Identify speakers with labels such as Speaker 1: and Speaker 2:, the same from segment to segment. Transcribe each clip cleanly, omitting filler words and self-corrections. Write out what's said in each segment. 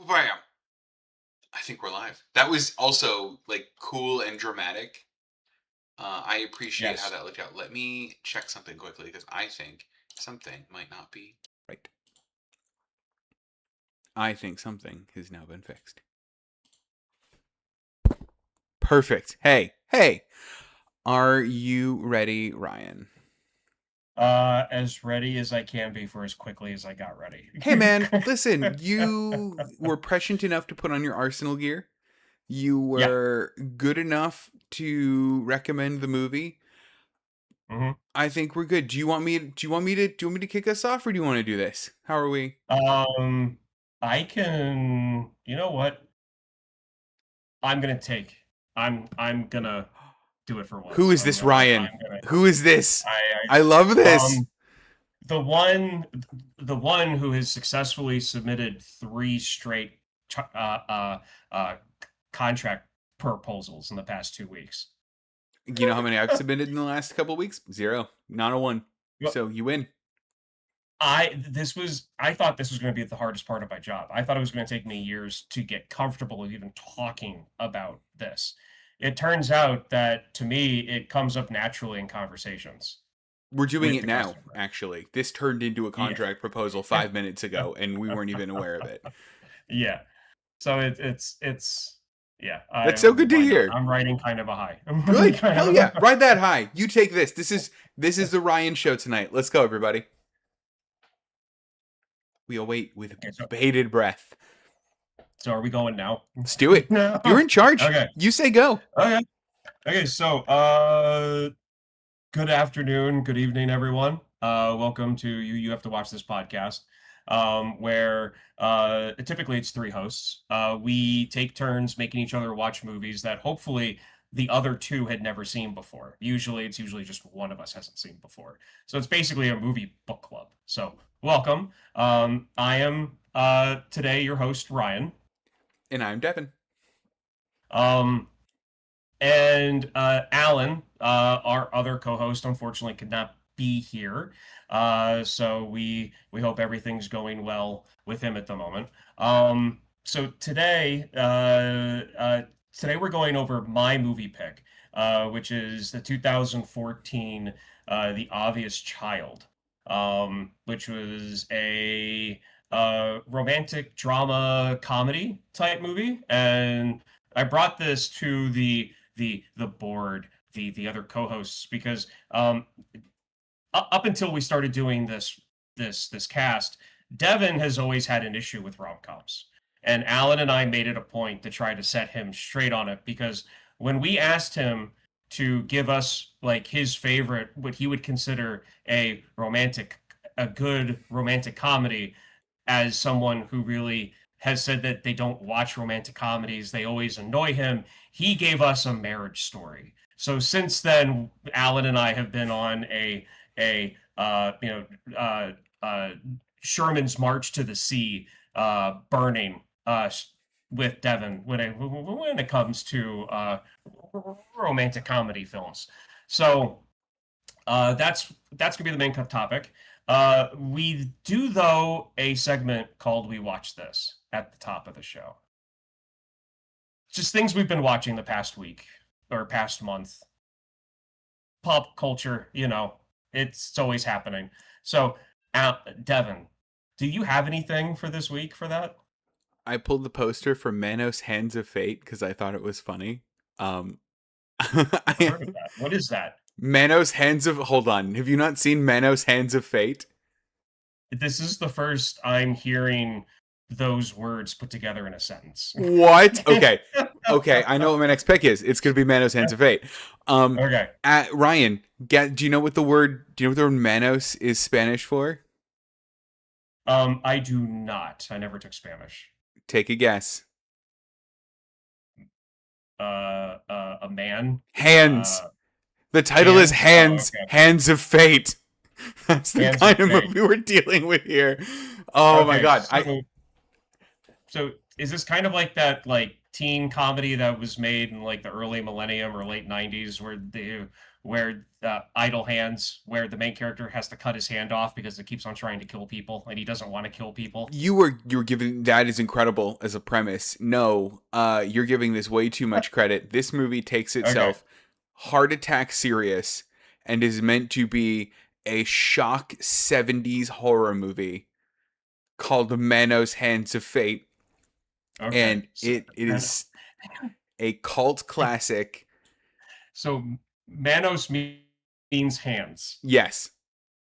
Speaker 1: Bam! I think we're live. That was also like cool and dramatic. I appreciate how
Speaker 2: Yes.
Speaker 1: that looked out. Let me check something quickly because I think something might not be right. I think something has now been fixed. Perfect. Hey. Are you ready, Ryan?
Speaker 2: As ready as I can be for as quickly as I got ready.
Speaker 1: Hey, man, listen, you were prescient enough to put on your Arsenal gear. You
Speaker 2: Yeah.
Speaker 1: were good enough to recommend the movie.
Speaker 2: hmm
Speaker 1: I think we're good. Do you want me to kick us off, or do you want to do this? How are we?
Speaker 2: Um, I can. You know what? I'm gonna take. I'm gonna do it for
Speaker 1: Who
Speaker 2: once.
Speaker 1: is
Speaker 2: I'm
Speaker 1: this
Speaker 2: gonna.
Speaker 1: Ryan?
Speaker 2: I'm gonna.
Speaker 1: Who is this?
Speaker 2: I.
Speaker 1: I love this.
Speaker 2: Um. The one. The one who has successfully submitted three straight uh contract proposals in the past 2 weeks.
Speaker 1: You know how many I've submitted in the last couple of weeks? Zero. Not a one. So you win.
Speaker 2: I thought this was going to be the hardest part of my job. I thought it was going to take me years to get comfortable with even talking about this. It turns out that to me it comes up naturally in conversations
Speaker 1: We're doing
Speaker 2: with
Speaker 1: it
Speaker 2: the
Speaker 1: now,
Speaker 2: customer.
Speaker 1: actually. This turned into a
Speaker 2: Yeah.
Speaker 1: contract proposal 5 minutes ago, and we weren't even aware of it.
Speaker 2: Yeah. So it's yeah,
Speaker 1: That's so good to
Speaker 2: why not?
Speaker 1: hear.
Speaker 2: I'm riding kind of a high. I'm riding
Speaker 1: Good.
Speaker 2: kind
Speaker 1: Hell
Speaker 2: of
Speaker 1: yeah.
Speaker 2: a
Speaker 1: Ride that high. You take this. This is the Ryan show tonight. Let's go, everybody. We await with
Speaker 2: Okay,
Speaker 1: bated breath.
Speaker 2: so are we going now?
Speaker 1: Let's do it.
Speaker 2: No.
Speaker 1: You're in charge.
Speaker 2: Okay.
Speaker 1: You say go.
Speaker 2: Okay. Okay, so good afternoon, good evening, everyone. Welcome to You Have to Watch This podcast, where typically it's three hosts. We take turns making each other watch movies that hopefully the other two had never seen before. It's usually just one of us hasn't seen before. So it's basically a movie book club. So welcome. I am today your host, Ryan.
Speaker 1: And I'm Devin.
Speaker 2: Um, And Alan, our other co-host, unfortunately could not be here. So we hope everything's going well with him at the moment. So today we're going over my movie pick, which is the 2014 The Obvious Child, which was a romantic drama comedy type movie. And I brought this to the board, the other co-hosts, because up until we started doing this cast, Devin has always had an issue with rom-coms. And Alan and I made it a point to try to set him straight on it, because when we asked him to give us like his favorite, what he would consider a good romantic comedy, as someone who really has said that they don't watch romantic comedies, they always annoy him. He gave us a Marriage Story. So since then, Alan and I have been on a Sherman's March to the Sea, burning with Devin when it comes to romantic comedy films. So that's gonna be the main topic. We do though a segment called "We Watch This" at the top of the show. Just things we've been watching the past week or past month. Pop culture, it's always happening. So, Devin, do you have anything for this week for that?
Speaker 1: I pulled the poster for Manos Hands of Fate because I thought it was funny.
Speaker 2: Never heard of that. What is that?
Speaker 1: Manos Hands of. Hold on. Have you not seen Manos Hands of Fate?
Speaker 2: This is the first I'm hearing those words put together in a sentence.
Speaker 1: What? Okay. Okay. I know what my next pick is. It's going to be Manos Hands of Fate.
Speaker 2: Okay.
Speaker 1: Ryan, do you know what the word Manos is Spanish for?
Speaker 2: I do not. I never took Spanish.
Speaker 1: Take a guess.
Speaker 2: A man.
Speaker 1: Hands. The title is
Speaker 2: Hands. Oh,
Speaker 1: Hands.
Speaker 2: okay.
Speaker 1: Hands of Fate. That's the
Speaker 2: Hands of
Speaker 1: kind of
Speaker 2: Fate.
Speaker 1: movie we're dealing with here. Oh my
Speaker 2: Okay,
Speaker 1: god.
Speaker 2: so is this kind of like that like teen comedy that was made in like the early millennium or late 90s, where Idle Hands, where the main character has to cut his hand off because it keeps on trying to kill people and he doesn't want to kill people.
Speaker 3: You were giving that is incredible as a premise. No, you're giving this way too much credit. This movie takes
Speaker 2: Okay.
Speaker 3: itself heart attack serious and is meant to be a shock 70s horror movie called Manos Hands of Fate,
Speaker 2: Okay.
Speaker 3: and it is a cult classic.
Speaker 2: So Manos means hands.
Speaker 3: Yes.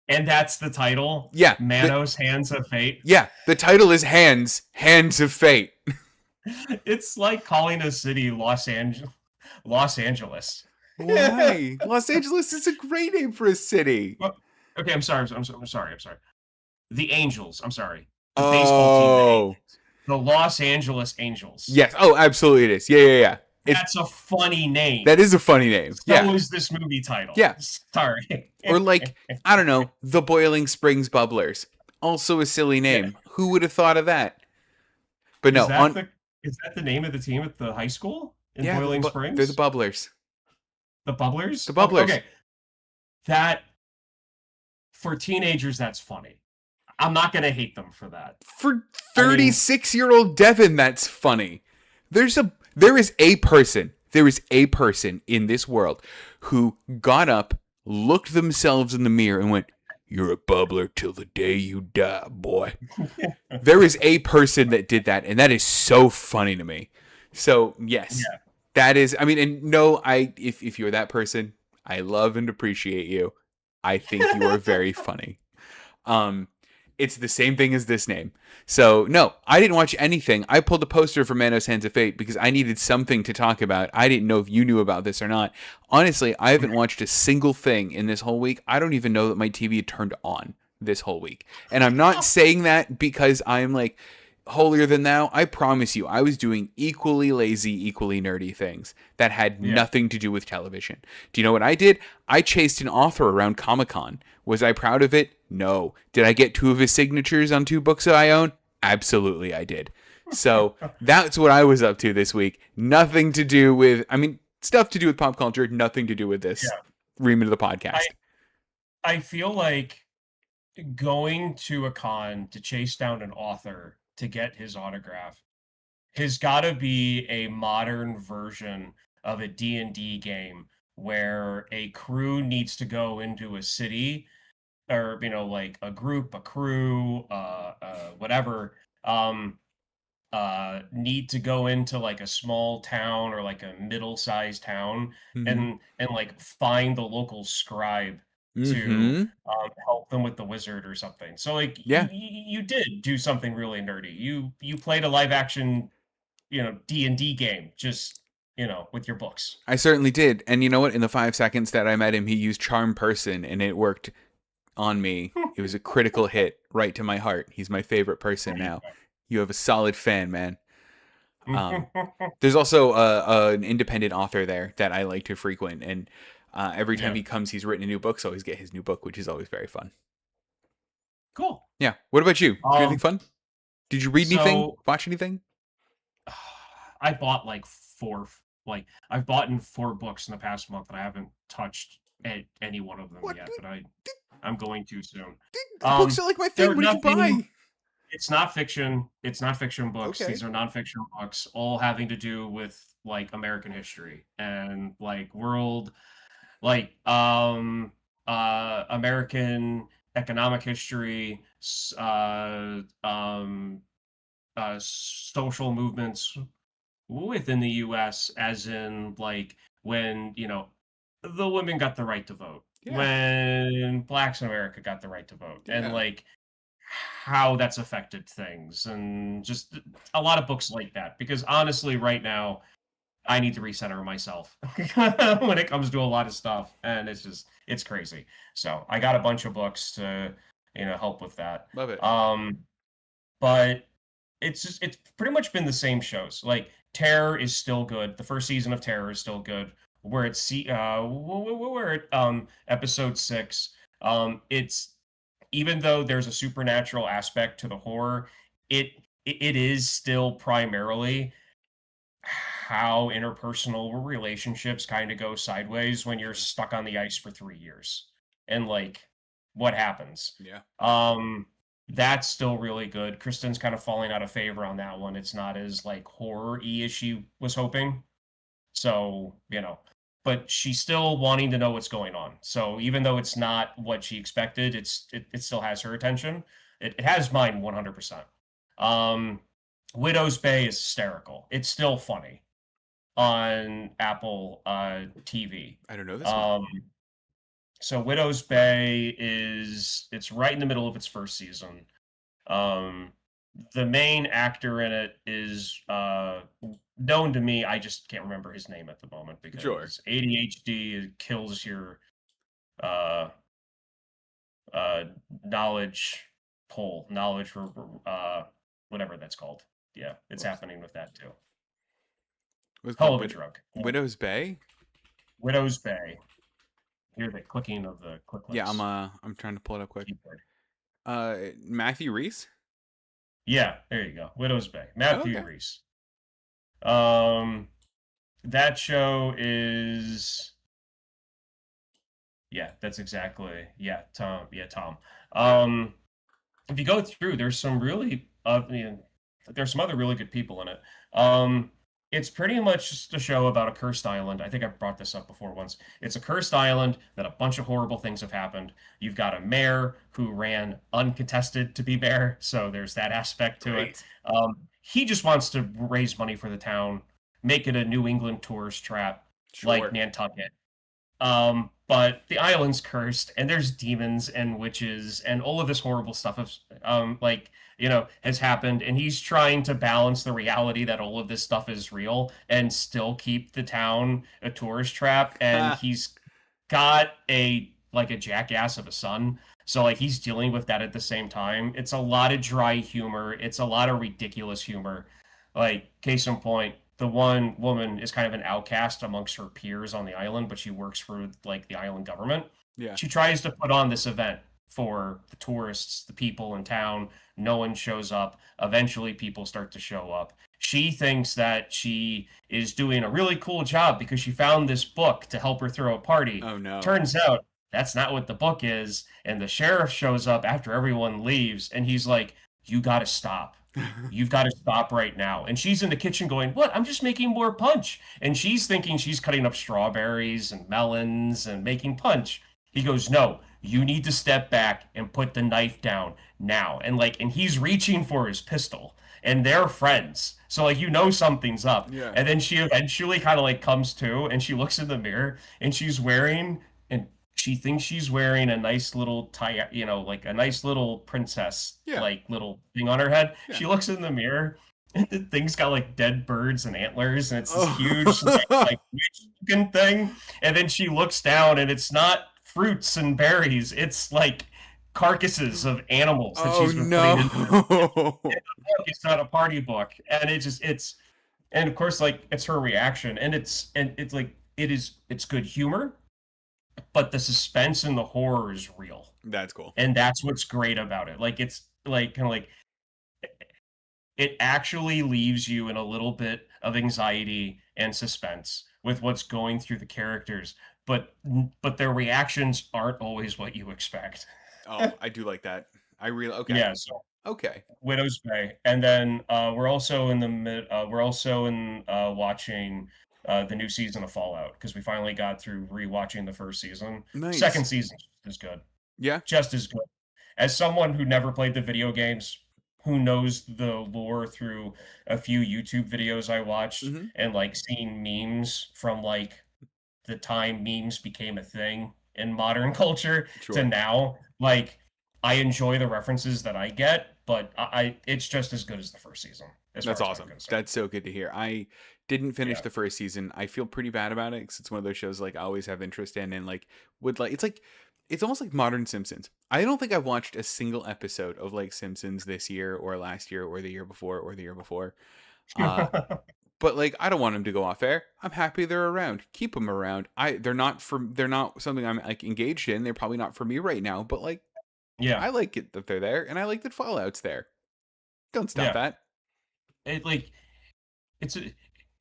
Speaker 2: And that's the title?
Speaker 3: Yeah.
Speaker 2: Manos Hands of Fate?
Speaker 3: Yeah, the title is Hands of Fate.
Speaker 2: It's like calling a city Los Angeles.
Speaker 3: Why? Los Angeles is a great name for a city.
Speaker 2: Okay, I'm sorry. The Angels. I'm sorry. The baseball team. The Los Angeles Angels.
Speaker 3: Yes. Oh, absolutely it is. Yeah.
Speaker 2: That's a funny name.
Speaker 3: That is a funny name.
Speaker 2: So is this movie title.
Speaker 3: Yeah.
Speaker 2: Sorry.
Speaker 3: Or like, I don't know, The Boiling Springs Bubblers. Also a silly name. Yeah. Who would have thought of that? But no.
Speaker 2: Is that the name of the team at the high school in Boiling Springs?
Speaker 3: They're the Bubblers.
Speaker 2: The Bubblers?
Speaker 3: The Bubblers.
Speaker 2: Okay. That, for teenagers, that's funny. I'm not going to hate them for that.
Speaker 3: For 36-year-old Devin, that's funny. There is a person in this world who got up, looked themselves in the mirror and went, "You're a bubbler till the day you die, boy." There is a person that did that, and that is so funny to me. So, yes. Yeah. That is, I mean, and no, if you're that person, I love and appreciate you. I think you are very funny. It's the same thing as this name. So, no, I didn't watch anything. I pulled a poster for Manos Hands of Fate because I needed something to talk about. I didn't know if you knew about this or not. Honestly, I haven't watched a single thing in this whole week. I don't even know that my TV had turned on this whole week. And I'm not saying that because I'm like holier than thou. I promise you, I was doing equally lazy, equally nerdy things that had nothing to do with television. Do you know what I did? I chased an author around Comic-Con. Was I proud of it? No. Did I get 2 of his signatures on 2 books that I own? Absolutely I did. So that's what I was up to this week. Nothing to do with, I mean, stuff to do with pop culture, nothing to do with this remit of the podcast.
Speaker 2: I feel like going to a con to chase down an author to get his autograph has got to be a modern version of a D&D game where a crew needs to go into a city, or like a group, a crew, whatever, need to go into like a small town or like a middle-sized town, and like find the local scribe to help them with the wizard or something. So like you did do something really nerdy. You played a live action D&D game, just with your books.
Speaker 3: I certainly did. And you know what? In the 5 seconds that I met him, he used Charm Person, and it worked on me. It was a critical hit right to my heart. He's my favorite person now. You have a solid fan, man. There's also an independent author there that I like to frequent, and every time he comes, he's written a new book, so I always get his new book, which is always very fun.
Speaker 2: Cool.
Speaker 3: Yeah. What about you? Anything fun? Did you read anything? Watch anything?
Speaker 2: I bought I've bought 4 books in the past month, and I haven't touched any one of them yet, but I'm going to soon.
Speaker 3: Books are like my favorite. What did you buy?
Speaker 2: It's not fiction. It's not fiction books.
Speaker 3: Okay.
Speaker 2: These are nonfiction books, all having to do with like American history and like world, like American economic history, social movements within the U.S., as in like when the women got the right to vote, when blacks in America got the right to vote, and like how that's affected things, and just a lot of books like that. Because honestly, right now, I need to recenter myself when it comes to a lot of stuff, and it's crazy. So I got a bunch of books to help with that.
Speaker 3: Love it.
Speaker 2: But it's pretty much been the same shows. Like Terror is still good. The first season of Terror is still good. We're at episode 6. It's, even though there's a supernatural aspect to the horror, it is still primarily how interpersonal relationships kind of go sideways when you're stuck on the ice for 3 years, and like what happens.
Speaker 3: Yeah.
Speaker 2: That's still really good. Kristen's kind of falling out of favor on that one. It's not as like horror-y as she was hoping. So, but she's still wanting to know what's going on. So even though it's not what she expected, it still has her attention. It has mine 100%. Widow's Bay is hysterical. It's still funny on Apple TV.
Speaker 3: I don't know this one.
Speaker 2: So Widow's Bay it's right in the middle of its first season. The main actor in it is known to me. I just can't remember his name at the moment because
Speaker 3: Sure.
Speaker 2: ADHD kills your knowledge pull, whatever that's called. Yeah, it's happening with that too.
Speaker 3: What's
Speaker 2: Hell
Speaker 3: called
Speaker 2: of a drug.
Speaker 3: Widow's Bay?
Speaker 2: Widow's Bay. Hear the clicking of the click.
Speaker 3: Yeah, I'm trying to pull it up quick.
Speaker 2: Keyboard.
Speaker 3: Matthew Rhys?
Speaker 2: Yeah, there you go. Widow's Bay. Matthew
Speaker 3: Okay.
Speaker 2: Rhys. That show is that's exactly Tom. Yeah, Tom. If you go through, there's some really there's some other really good people in it. It's pretty much just a show about a cursed island. I think I brought this up before once. It's a cursed island that a bunch of horrible things have happened. You've got a mayor who ran uncontested to be mayor, so there's that aspect to it. He just wants to raise money for the town, make it a New England tourist trap like Nantucket. But the island's cursed, and there's demons and witches, and all of this horrible stuff has happened, and he's trying to balance the reality that all of this stuff is real and still keep the town a tourist trap. And he's got a jackass of a son, so like he's dealing with that at the same time. It's a lot of dry humor. It's a lot of ridiculous humor. Like, case in point, the one woman is kind of an outcast amongst her peers on the island, but she works for like the island government.
Speaker 3: Yeah.
Speaker 2: She tries to put on this event for the tourists, the people in town. No one shows up. Eventually people start to show up. She thinks that she is doing a really cool job because she found this book to help her throw a party.
Speaker 3: Oh no.
Speaker 2: Turns out that's not what the book is. And the sheriff shows up after everyone leaves, and he's like, "You got to stop. You've got to stop right now." And she's in the kitchen going, "What? I'm just making more punch." And she's thinking she's cutting up strawberries and melons and making punch. He goes, "No, you need to step back and put the knife down now." And he's reaching for his pistol, and they're friends. So something's up.
Speaker 3: Yeah.
Speaker 2: And then she eventually kind of comes to, and she looks in the mirror, and she thinks she's wearing a nice little tie, like a nice little princess, little thing on her head. Yeah. She looks in the mirror, and the thing's got dead birds and antlers, and it's this huge witch-looking thing. And then she looks down, and it's not fruits and berries. It's carcasses of animals that she's been putting into it's not a party book. And and of course, it's her reaction, and it's good humor. But the suspense and the horror is real.
Speaker 3: That's cool.
Speaker 2: And that's what's great about it. It actually leaves you in a little bit of anxiety and suspense with what's going through the characters, but their reactions aren't always what you expect.
Speaker 3: Oh, I do like that. Okay.
Speaker 2: Yeah, so
Speaker 3: okay.
Speaker 2: Widow's Bay. And then we're also watching the new season of Fallout, because we finally got through rewatching the first season.
Speaker 3: Nice.
Speaker 2: Second season is good.
Speaker 3: Yeah.
Speaker 2: Just as good. As someone who never played the video games, who knows the lore through a few YouTube videos I watched, and seeing memes from the time memes became a thing in modern culture to now, I enjoy the references that I get, but it's just as good as the first season.
Speaker 3: That's awesome. That's so good to hear. I didn't finish the first season. I feel pretty bad about it because it's one of those shows I always have interest in, and it's almost like modern Simpsons. I don't think I've watched a single episode of Simpsons this year or last year or the year before or the year before. But I don't want them to go off air. I'm happy they're around. Keep them around. They're not something I'm engaged in. They're probably not for me right now, but I like it that they're there, and I like that Fallout's there. Don't stop that.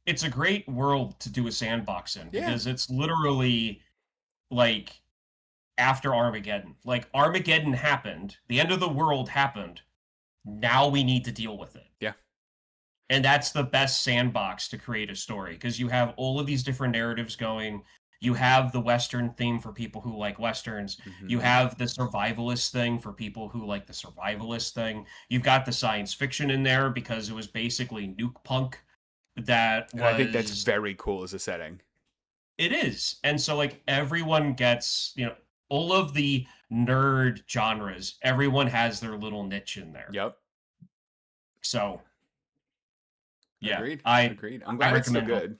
Speaker 2: it's a great world to do a sandbox in
Speaker 3: Yeah.
Speaker 2: because it's literally like after Armageddon. Like Armageddon happened, the end of the world happened. Now we need to deal with it.
Speaker 3: Yeah.
Speaker 2: And that's the best sandbox to create a story because you have all of these different narratives going. You have the Western theme for people who like Westerns. You
Speaker 3: Mhm.
Speaker 2: have the survivalist thing for people who like the survivalist thing. You've got the science fiction in there because it was basically nuke punk that
Speaker 3: And I think that's
Speaker 2: was
Speaker 3: very cool as a setting.
Speaker 2: it is. And so like everyone gets, all of the nerd genres, everyone has their little niche in there.
Speaker 3: Yep.
Speaker 2: So yeah,
Speaker 3: Agreed.
Speaker 2: I
Speaker 3: Agreed. I'm
Speaker 2: I
Speaker 3: glad it's still
Speaker 2: recommend
Speaker 3: good.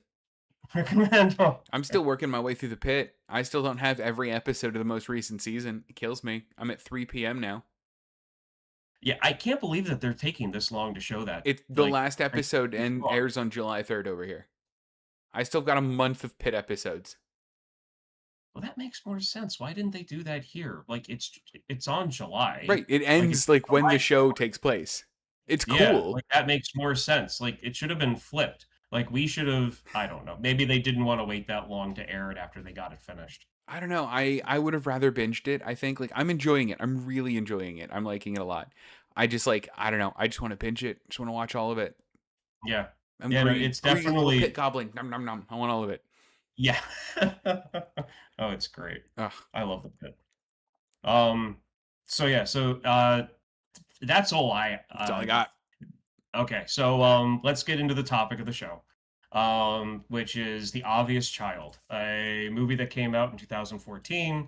Speaker 2: recommend
Speaker 3: I'm still working my way through the pit. I still don't have every episode of the most recent season. It kills me. I'm at 3 p.m. now.
Speaker 2: Yeah, I can't believe that they're taking this long to show that.
Speaker 3: It's the
Speaker 2: Like,
Speaker 3: last episode
Speaker 2: it's
Speaker 3: and
Speaker 2: long.
Speaker 3: airs on July 3rd over here. I still got a month of pit episodes.
Speaker 2: Well, that makes more sense. Why didn't they do that here? Like it's on July.
Speaker 3: Right. It
Speaker 2: Like
Speaker 3: ends
Speaker 2: it's
Speaker 3: like when the
Speaker 2: July
Speaker 3: show
Speaker 2: 4th.
Speaker 3: takes place. It's
Speaker 2: Yeah,
Speaker 3: cool.
Speaker 2: like that makes more sense. Like it should have been flipped. Like we should have, I don't know. Maybe they didn't want to wait that long to air it after they got it finished.
Speaker 3: I don't know. I would have rather binged it. I think like I'm enjoying it. I'm really enjoying it. I'm liking it a lot. I just like I don't know. I just want to binge it. Just want to watch all of it.
Speaker 2: Yeah.
Speaker 3: I'm
Speaker 2: Yeah, no,
Speaker 3: greedy.
Speaker 2: it's
Speaker 3: Greedy little
Speaker 2: definitely
Speaker 3: pit goblin. Nom nom nom. I want all of it.
Speaker 2: yeah. Oh, it's great.
Speaker 3: Ugh.
Speaker 2: I love the pit. So yeah, that's all
Speaker 3: That's all I got.
Speaker 2: okay, so let's get into the topic of the show. Which is The Obvious Child, a movie that came out in 2014.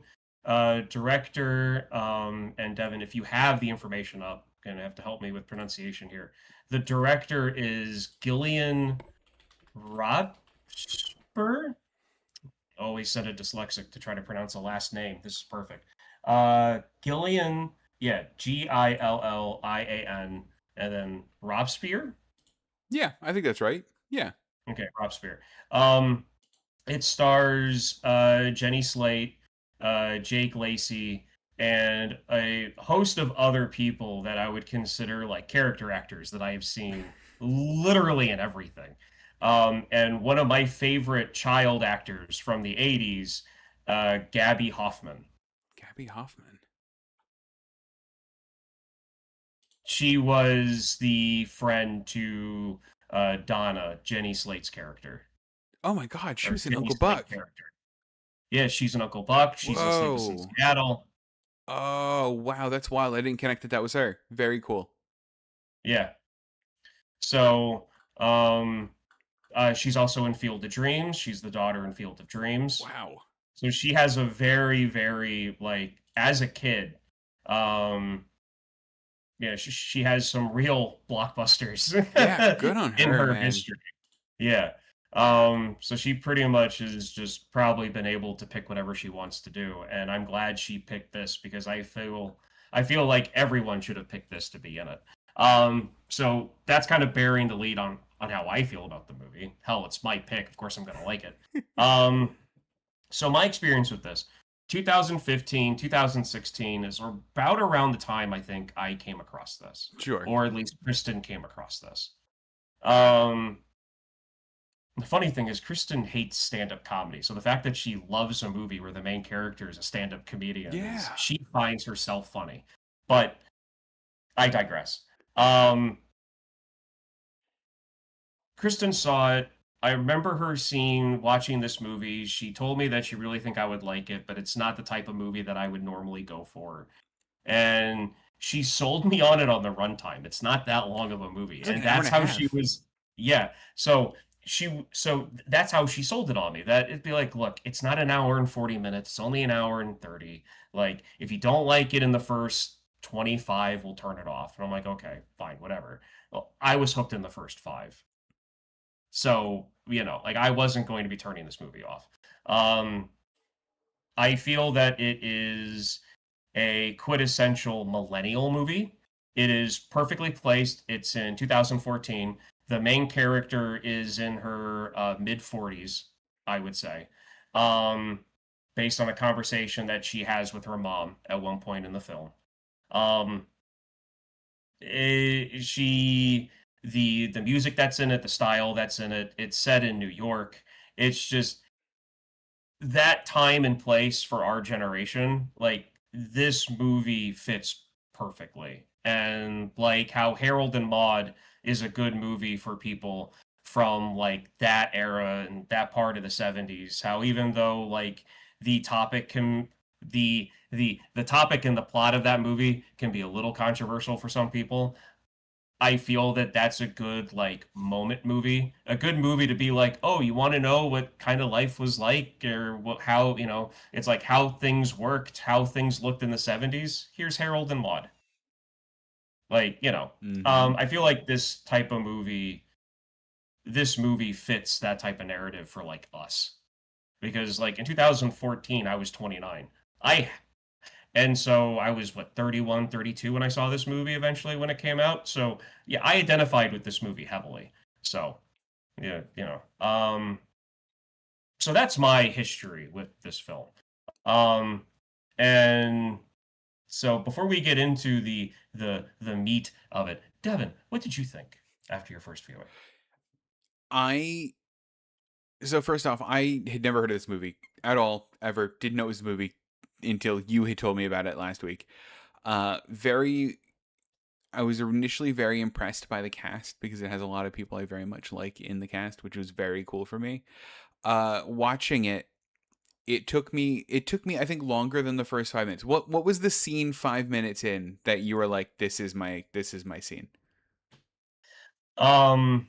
Speaker 2: Director, and Devin, if you have the information up, gonna have to help me with pronunciation here. The director is Gillian Rodspur. Always said a dyslexic to try to pronounce a last name. This is perfect. Gillian, yeah, Gillian, and then Robespierre.
Speaker 3: Yeah, I think that's right. Yeah.
Speaker 2: Okay, Robespierre. It stars Jenny Slate, Jake Lacey, and a host of other people that I would consider like character actors that I have seen literally in everything. And one of my favorite child actors from the 80s, Gabby Hoffman.
Speaker 3: Gabby Hoffman.
Speaker 2: She was the friend to Donna, Jenny Slate's character.
Speaker 3: Oh my God, she
Speaker 2: Or
Speaker 3: was in
Speaker 2: Jenny
Speaker 3: Uncle
Speaker 2: Slate
Speaker 3: Buck.
Speaker 2: character. Yeah, she's an Uncle Buck. She's in Sleepless in
Speaker 3: Whoa.
Speaker 2: Seattle.
Speaker 3: Oh wow, that's wild. I didn't connect that was her. Very cool.
Speaker 2: Yeah. So, she's also in Field of Dreams. She's the daughter in Field of Dreams.
Speaker 3: Wow.
Speaker 2: So she has a very, very like as a kid, yeah, she has some real blockbusters.
Speaker 3: Yeah, good on
Speaker 2: in
Speaker 3: her,
Speaker 2: her
Speaker 3: man.
Speaker 2: history. Yeah. So she pretty much has just probably been able to pick whatever she wants to do, and I'm glad she picked this because I feel like everyone should have picked this to be in it. So that's kind of bearing the lead on how I feel about the movie. Hell, it's my pick. Of course, I'm gonna like it. So my experience with this, 2015, 2016 is about around the time I think I came across this,
Speaker 3: Sure.
Speaker 2: or at least Kristen came across this. The funny thing is, Kristen hates stand-up comedy. So the fact that she loves a movie where the main character is a stand-up comedian,
Speaker 3: Yeah.
Speaker 2: she finds herself funny. But I digress. Kristen saw it. I remember her watching this movie. She told me that she really think I would like it, but it's not the type of movie that I would normally go for. And she sold me on it on the runtime. It's not that long of a movie.
Speaker 3: It's like
Speaker 2: And
Speaker 3: an hour
Speaker 2: that's
Speaker 3: and a
Speaker 2: how
Speaker 3: half.
Speaker 2: she was. Yeah. So that's how she sold it on me. That it'd be like, look, it's not an hour and 40 minutes. It's only an hour and 30. Like, if you don't like it in the first 25, we'll turn it off. And I'm like, okay, fine, whatever. Well, I was hooked in the first 5. So, like I wasn't going to be turning this movie off. I feel that it is a quintessential millennial movie. It is perfectly placed. It's in 2014. The main character is in her mid 40s, I would say, based on a conversation that she has with her mom at one point in the film. She the music that's in it, the style that's in it. It's set in New York. It's just that time and place for our generation. Like this movie fits perfectly. And like how Harold and Maude is a good movie for people from like that era and that part of the 70s. How even though like the topic can the topic and the plot of that movie can be a little controversial for some people. I feel that that's a good like moment movie, a good movie to be like, oh, you want to know what kind of life was like, or what, how, it's like how things worked, how things looked in the 70s. Here's Harold and Maude. Like,
Speaker 3: Mhm.
Speaker 2: I feel like this movie fits that type of narrative for like us. Because like in 2014, I was 29. I And so I was, what, 31, 32 when I saw this movie eventually when it came out. So yeah, I identified with this movie heavily. So yeah, so that's my history with this film. Um, and so before we get into the meat of it, Devin, what did you think after your first viewing?
Speaker 3: I So first off, I had never heard of this movie at all, ever. Didn't know it was a movie until you had told me about it last week. Very I was initially very impressed by the cast because it has a lot of people I very much like in the cast, which was very cool for me. Watching it, it took me I think longer than the first 5 minutes. What was the scene 5 minutes in that you were like, this is my scene?
Speaker 2: Um,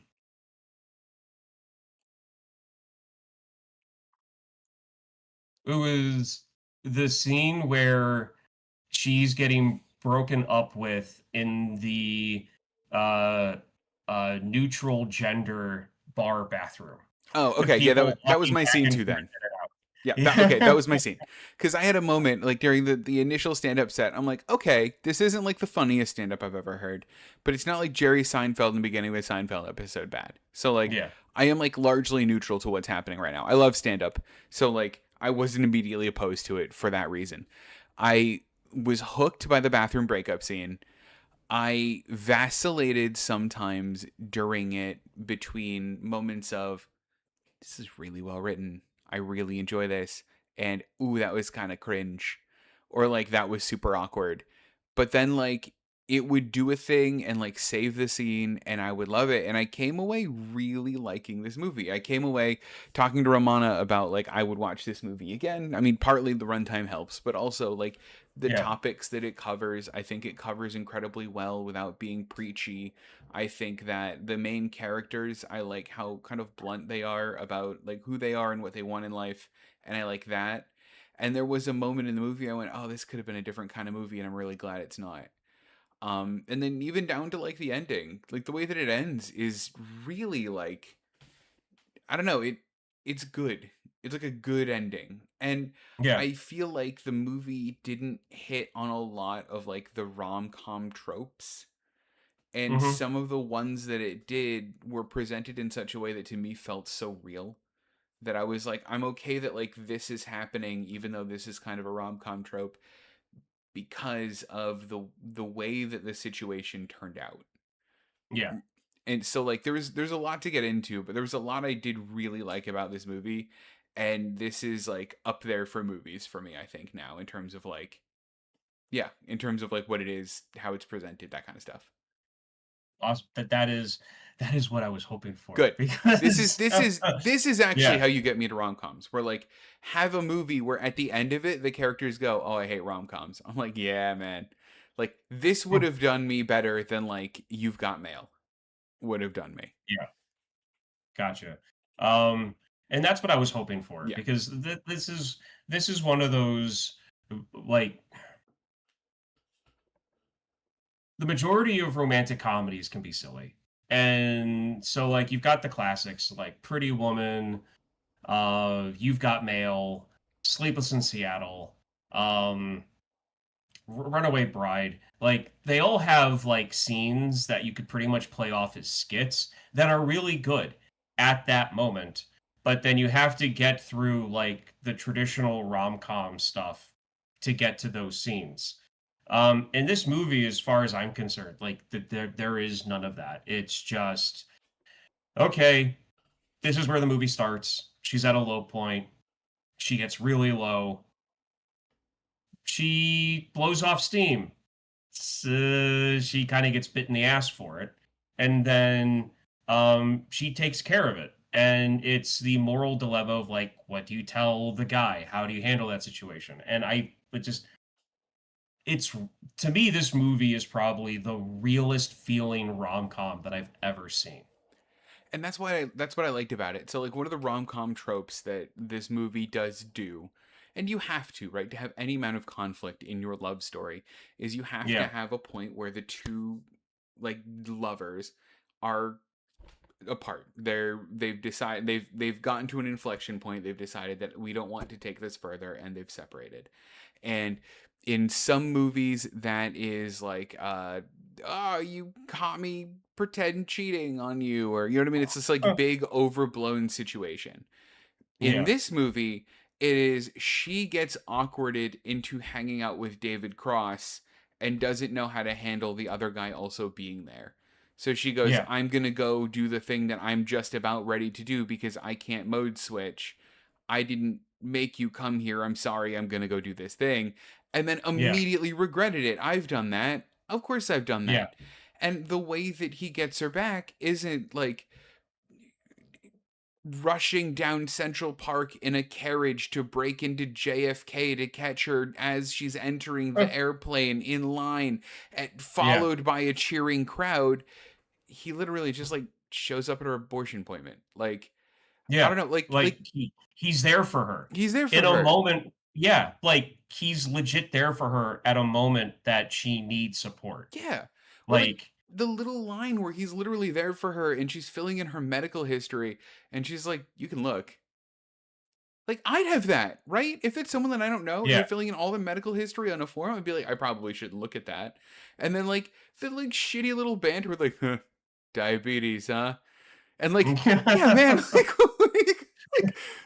Speaker 2: it was the scene where she's getting broken up with in the uh neutral gender bar bathroom
Speaker 3: Oh,
Speaker 2: with
Speaker 3: okay, yeah, that
Speaker 2: people
Speaker 3: that was
Speaker 2: walking
Speaker 3: my
Speaker 2: back
Speaker 3: scene
Speaker 2: and
Speaker 3: too
Speaker 2: forth
Speaker 3: then. Yeah,
Speaker 2: in
Speaker 3: that
Speaker 2: and
Speaker 3: okay, that
Speaker 2: out.
Speaker 3: was my scene. Because I had a moment like during the initial stand up set. I'm like, okay, this isn't like the funniest stand up I've ever heard, but it's not like Jerry Seinfeld in the beginning of a Seinfeld episode bad. So like,
Speaker 2: Yeah.
Speaker 3: I am like largely neutral to what's happening right now. I love stand up, so like I wasn't immediately opposed to it for that reason. I was hooked by the bathroom breakup scene. I vacillated sometimes during it between moments of this is really well written. I really enjoy this. And ooh, that was kind of cringe. Or like that was super awkward. But then like it would do a thing and like save the scene and I would love it. And I came away really liking this movie. I came away talking to Romana about like I would watch this movie again. I mean, partly the runtime helps, but also like the
Speaker 2: Yeah.
Speaker 3: topics that it covers, I think it covers incredibly well without being preachy. I think that the main characters, I like how kind of blunt they are about like who they are and what they want in life, and I like that. And there was a moment in the movie I went, "Oh, this could have been a different kind of movie," and I'm really glad it's not. And then even down to like the ending, like the way that it ends is really like I don't know, it's good. It's like a good ending. And
Speaker 2: Yeah.
Speaker 3: I feel like the movie didn't hit on a lot of like the rom-com tropes, and
Speaker 2: Hmm.
Speaker 3: some of the ones that it did were presented in such a way that to me felt so real that I was like, I'm okay that like this is happening even though this is kind of a rom-com trope because of the way that the situation turned out.
Speaker 2: Yeah.
Speaker 3: And so like there's a lot to get into, but there was a lot I did really like about this movie, and this is like up there for movies for me I think now in terms of like yeah, in terms of like what it is, how it's presented, that kind of stuff.
Speaker 2: Awesome. That is what I was hoping for
Speaker 3: Good. This is
Speaker 2: because
Speaker 3: this is this is actually
Speaker 2: yeah.
Speaker 3: how you get me to rom-coms. Where like have a movie where at the end of it the characters go, "Oh, I hate rom-coms." I'm like, "Yeah, man." Like this would have done me better than like You've Got Mail would have done me.
Speaker 2: Yeah. Gotcha. Um, and that's what I was hoping for
Speaker 3: Yeah.
Speaker 2: because this is one of those like the majority of romantic comedies can be silly. And so like you've got the classics like Pretty Woman, You've Got Mail, Sleepless in Seattle, um, Runaway Bride. Like they all have like scenes that you could pretty much play off as skits that are really good at that moment. But then you have to get through like the traditional rom-com stuff to get to those scenes. In this movie, as far as I'm concerned, like there is none of that. It's just okay. This is where the movie starts. She's at a low point. She gets really low. She blows off steam. So she kind of gets bit in the ass for it, and then she takes care of it. And it's the moral dilemma of like, what do you tell the guy? How do you handle that situation? And it's to me, this movie is probably the realest feeling rom-com that I've ever seen.
Speaker 3: And that's what I liked about it. So like one of the rom-com tropes that this movie does do, and you have to, right, to have any amount of conflict in your love story, is you have to
Speaker 2: Yeah,
Speaker 3: have a point where the two like lovers are apart. They've decided they've gotten to an inflection point. They've decided that we don't want to take this further, and they've separated. And in some movies that is like oh, you caught me pretend cheating on you, or you know what I mean, it's this like big overblown situation. In
Speaker 2: yeah,
Speaker 3: this movie, it is she gets awkwarded into hanging out with David Cross and doesn't know how to handle the other guy also being there. So she goes,
Speaker 2: yeah,
Speaker 3: I'm going to go do the thing that I'm just about ready to do because I can't mode switch. I didn't make you come here. I'm sorry. I'm going to go do this thing. And then
Speaker 2: yeah,
Speaker 3: immediately regretted it. I've done that. Of course I've done
Speaker 2: yeah.
Speaker 3: that. And the way that he gets her back isn't like rushing down Central Park in a carriage to break into JFK to catch her as she's entering the airplane in line,
Speaker 2: Yeah,
Speaker 3: followed by a cheering crowd. He literally just like shows up at her abortion appointment. Like, I don't
Speaker 2: yeah.
Speaker 3: know,
Speaker 2: Like he's there for her
Speaker 3: he's there for
Speaker 2: in a
Speaker 3: her.
Speaker 2: moment. Yeah, like he's legit there for her at a moment that she needs support.
Speaker 3: Yeah. Or like
Speaker 2: Like,
Speaker 3: the little line where he's literally there for her and she's filling in her medical history and she's like, you can look. Like, I'd have that, right? If it's someone that I don't know and they're
Speaker 2: yeah,
Speaker 3: filling in all the medical history on a form, I'd be like, I probably shouldn't look at that. And then, like, the, like, shitty little banter with, like, huh, diabetes, huh? And, like, yeah, man, like,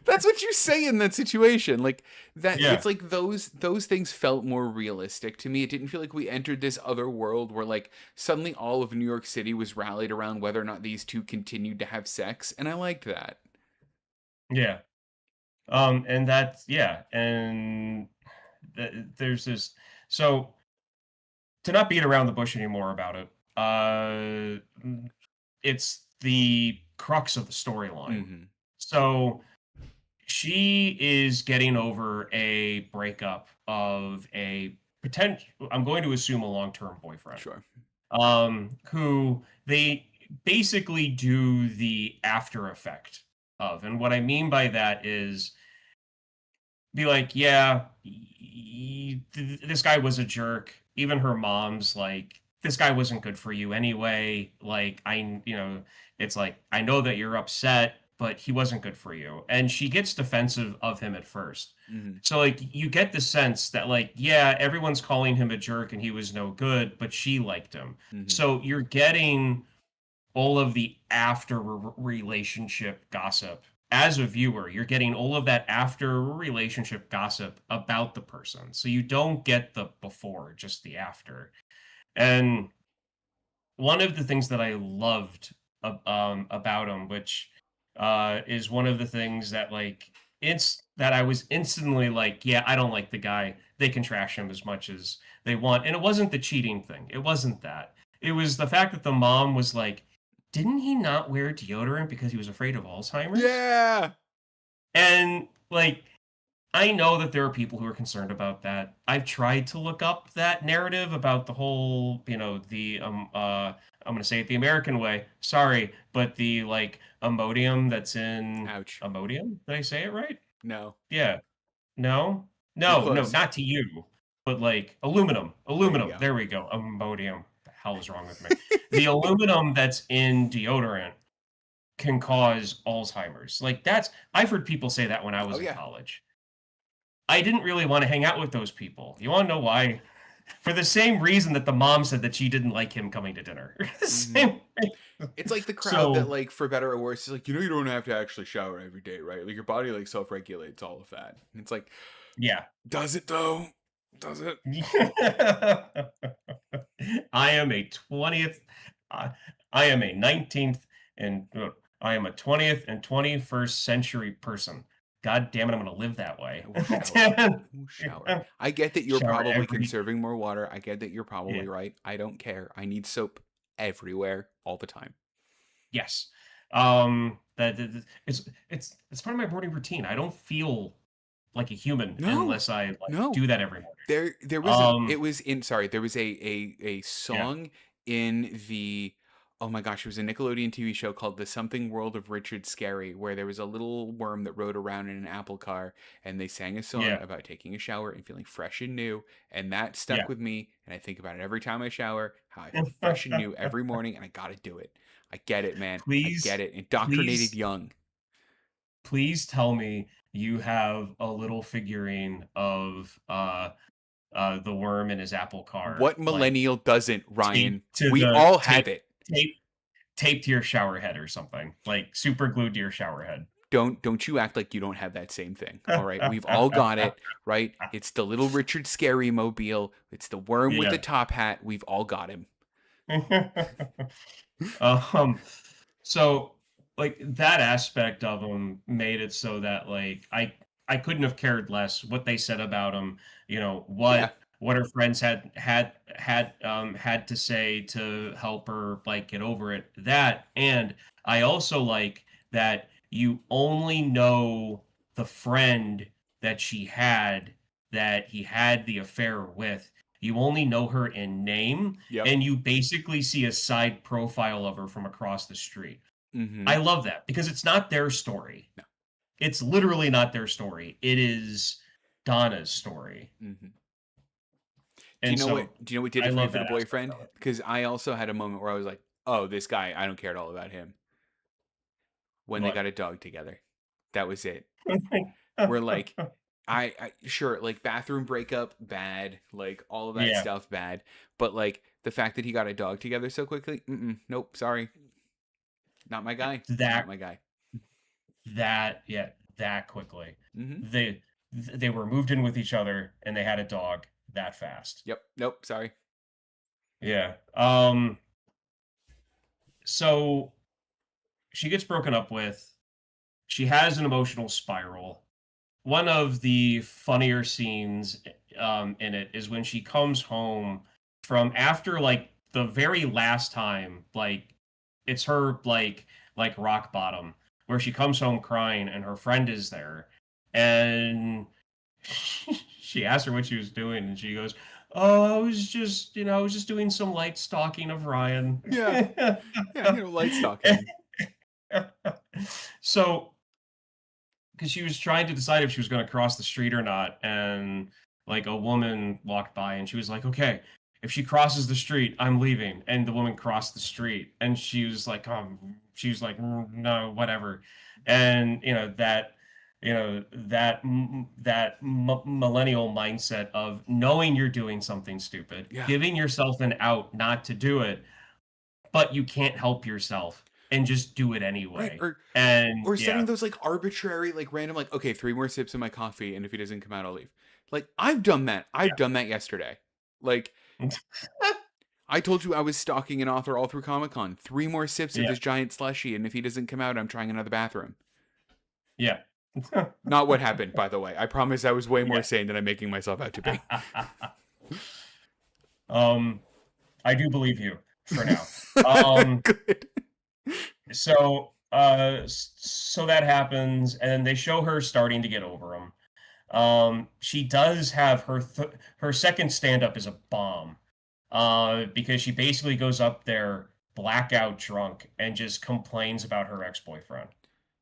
Speaker 3: that's what you say in that situation. Like, that,
Speaker 2: yeah,
Speaker 3: it's like those things felt more realistic to me. It didn't feel like we entered this other world where, like, suddenly all of New York City was rallied around whether or not these two continued to have sex. And I liked that.
Speaker 2: yeah. And that's yeah, and there's this. So to not beat around the bush anymore about it, it's the crux of the storyline.
Speaker 3: Hmm.
Speaker 2: So she is getting over a breakup of a potential, I'm going to assume, a long-term boyfriend,
Speaker 3: Sure.
Speaker 2: who they basically do the after effect of. And what I mean by that is be like, yeah, this guy was a jerk. Even her mom's like, this guy wasn't good for you anyway. Like, it's like, I know that you're upset, but he wasn't good for you. And she gets defensive of him at first.
Speaker 3: Hmm.
Speaker 2: So, like, you get the sense that, like, yeah, everyone's calling him a jerk and he was no good, but she liked him.
Speaker 3: Hmm.
Speaker 2: So you're getting all of the after relationship gossip. As a viewer, you're getting all of that after relationship gossip about the person. So you don't get the before, just the after. And one of the things that I loved about him, which is one of the things that like it's that I was instantly like, yeah, I don't like the guy. They can trash him as much as they want. And it wasn't the cheating thing. It wasn't that. It was the fact that the mom was like, didn't he not wear deodorant because he was afraid of Alzheimer's?
Speaker 3: Yeah.
Speaker 2: And like I know that there are people who are concerned about that. I've tried to look up that narrative about the whole, the I'm gonna say it the American way. Sorry, but the like Imodium that's in
Speaker 3: Ouch.
Speaker 2: Imodium. Did I say it right?
Speaker 3: No.
Speaker 2: Yeah. No?
Speaker 3: You're
Speaker 2: No,
Speaker 3: close.
Speaker 2: not to you. But like aluminum.
Speaker 3: There you
Speaker 2: Aluminum.
Speaker 3: go.
Speaker 2: There we go. Imodium. The hell is wrong with me? The aluminum that's in deodorant can cause Alzheimer's. Like I've heard people say that when I
Speaker 3: Oh
Speaker 2: was in
Speaker 3: yeah.
Speaker 2: college. I didn't really want to hang out with those people. You want to know why? For the same reason that the mom said that she didn't like him coming to dinner. The
Speaker 3: Hmm.
Speaker 2: same.
Speaker 3: It's like the crowd that,
Speaker 2: So
Speaker 3: like, for better or worse, is like, you don't have to actually shower every day, right? Like, your body, like, self-regulates all of that. And it's like,
Speaker 2: yeah,
Speaker 3: does it though? Does it?
Speaker 2: I am a 20th. Uh, I am a 19th and I am a 20th and 21st century person. God damn it, I'm going to live that way.
Speaker 3: Shower. I get that you're
Speaker 2: Shower
Speaker 3: probably
Speaker 2: every-
Speaker 3: conserving more water. I get that you're
Speaker 2: Yeah.
Speaker 3: probably right. I don't care. I need soap everywhere all the time.
Speaker 2: Yes. It's part of my morning routine. I don't feel like a human
Speaker 3: No,
Speaker 2: unless I like
Speaker 3: no.
Speaker 2: do that every morning.
Speaker 3: There was
Speaker 2: Um,
Speaker 3: it was in sorry, there was a song in the oh my gosh, it was a Nickelodeon TV show called The Something World of Richard Scarry, where there was a little worm that rode around in an apple car, and they sang a song
Speaker 2: Yeah.
Speaker 3: about taking a shower and feeling fresh and new, and that
Speaker 2: Yeah.
Speaker 3: stuck with me, and I think about it every time I shower, how I feel fresh and new every morning, and I gotta do it. I get it, man.
Speaker 2: Please-
Speaker 3: I get it. Indoctrinated
Speaker 2: please-
Speaker 3: young.
Speaker 2: Please tell me you have a little figurine of the worm in his apple car.
Speaker 3: What
Speaker 2: like,
Speaker 3: millennial doesn't, Ryan?
Speaker 2: to
Speaker 3: We
Speaker 2: the-
Speaker 3: all have it.
Speaker 2: taped to your shower head or something, like super glued to your shower head.
Speaker 3: Don't you act like you don't have that same thing. All right, we've all got it, right? It's the little Richard Scarry mobile. It's the worm with
Speaker 2: Yeah.
Speaker 3: the top hat. We've all got him.
Speaker 2: So like that aspect of him made it so that like I couldn't have cared less what they said about him, you know,
Speaker 3: Yeah.
Speaker 2: what her friends had to say to help her like get over it. That, and I also like that you only know the friend that she had that he had the affair with. You only know her in name,
Speaker 3: Yep.
Speaker 2: and you basically see a side profile of her from across the street.
Speaker 3: Mhm.
Speaker 2: I love that because it's not their story.
Speaker 3: No.
Speaker 2: It's literally not their story. It is Donna's story.
Speaker 3: Mhm.
Speaker 2: And
Speaker 3: Do you know what did
Speaker 2: I
Speaker 3: it for me
Speaker 2: love
Speaker 3: for the
Speaker 2: that aspect
Speaker 3: boyfriend?
Speaker 2: of it.
Speaker 3: Because I also had a moment where I was like, "Oh, this guy, I don't care at all about him." When they
Speaker 2: What?
Speaker 3: got a dog together, that was it. We're like, I sure, like bathroom breakup, bad, like all of that
Speaker 2: Yeah.
Speaker 3: stuff, bad. But like the fact that he got a dog together so quickly, nope, sorry, not my guy.
Speaker 2: That-
Speaker 3: Not my guy.
Speaker 2: that quickly.
Speaker 3: Hmm.
Speaker 2: They were moved in with each other and they had a dog that fast.
Speaker 3: Yep. Nope. Sorry.
Speaker 2: Yeah. So she gets broken up with. She has an emotional spiral. One of the funnier scenes in it is when she comes home from after like the very last time, like it's her like rock bottom, where she comes home crying and her friend is there, and she asks her what she was doing, and she goes, "Oh, I was just doing some light stalking of Ryan."
Speaker 3: Yeah. Yeah. Light stalking.
Speaker 2: So, because she was trying to decide if she was going to cross the street or not, and like a woman walked by and she was like, "Okay, if she crosses the street, I'm leaving." And the woman crossed the street and she was like, "No, whatever." And that millennial mindset of knowing you're doing something stupid,
Speaker 3: Yeah.
Speaker 2: giving yourself an out not to do it, but you can't help yourself and just do it anyway.
Speaker 3: Right.
Speaker 2: And
Speaker 3: Or setting those like arbitrary, like random, like, okay, 3 more sips of my coffee, and if he doesn't come out, I'll leave. Like, I've done that. I've done that yesterday. Like, I told you I was stalking an author all through Comic-Con. 3 more sips of
Speaker 2: Yeah.
Speaker 3: this giant slushie, and if he doesn't come out, I'm trying another bathroom.
Speaker 2: Yeah.
Speaker 3: Not what happened, by the way. I promise I was way more
Speaker 2: Yeah.
Speaker 3: sane than I'm making myself out to be.
Speaker 2: I do believe you for now.
Speaker 3: Good.
Speaker 2: So that happens, and they show her starting to get over him. She does have her second stand-up is a bomb, because she basically goes up there blackout drunk and just complains about her ex-boyfriend.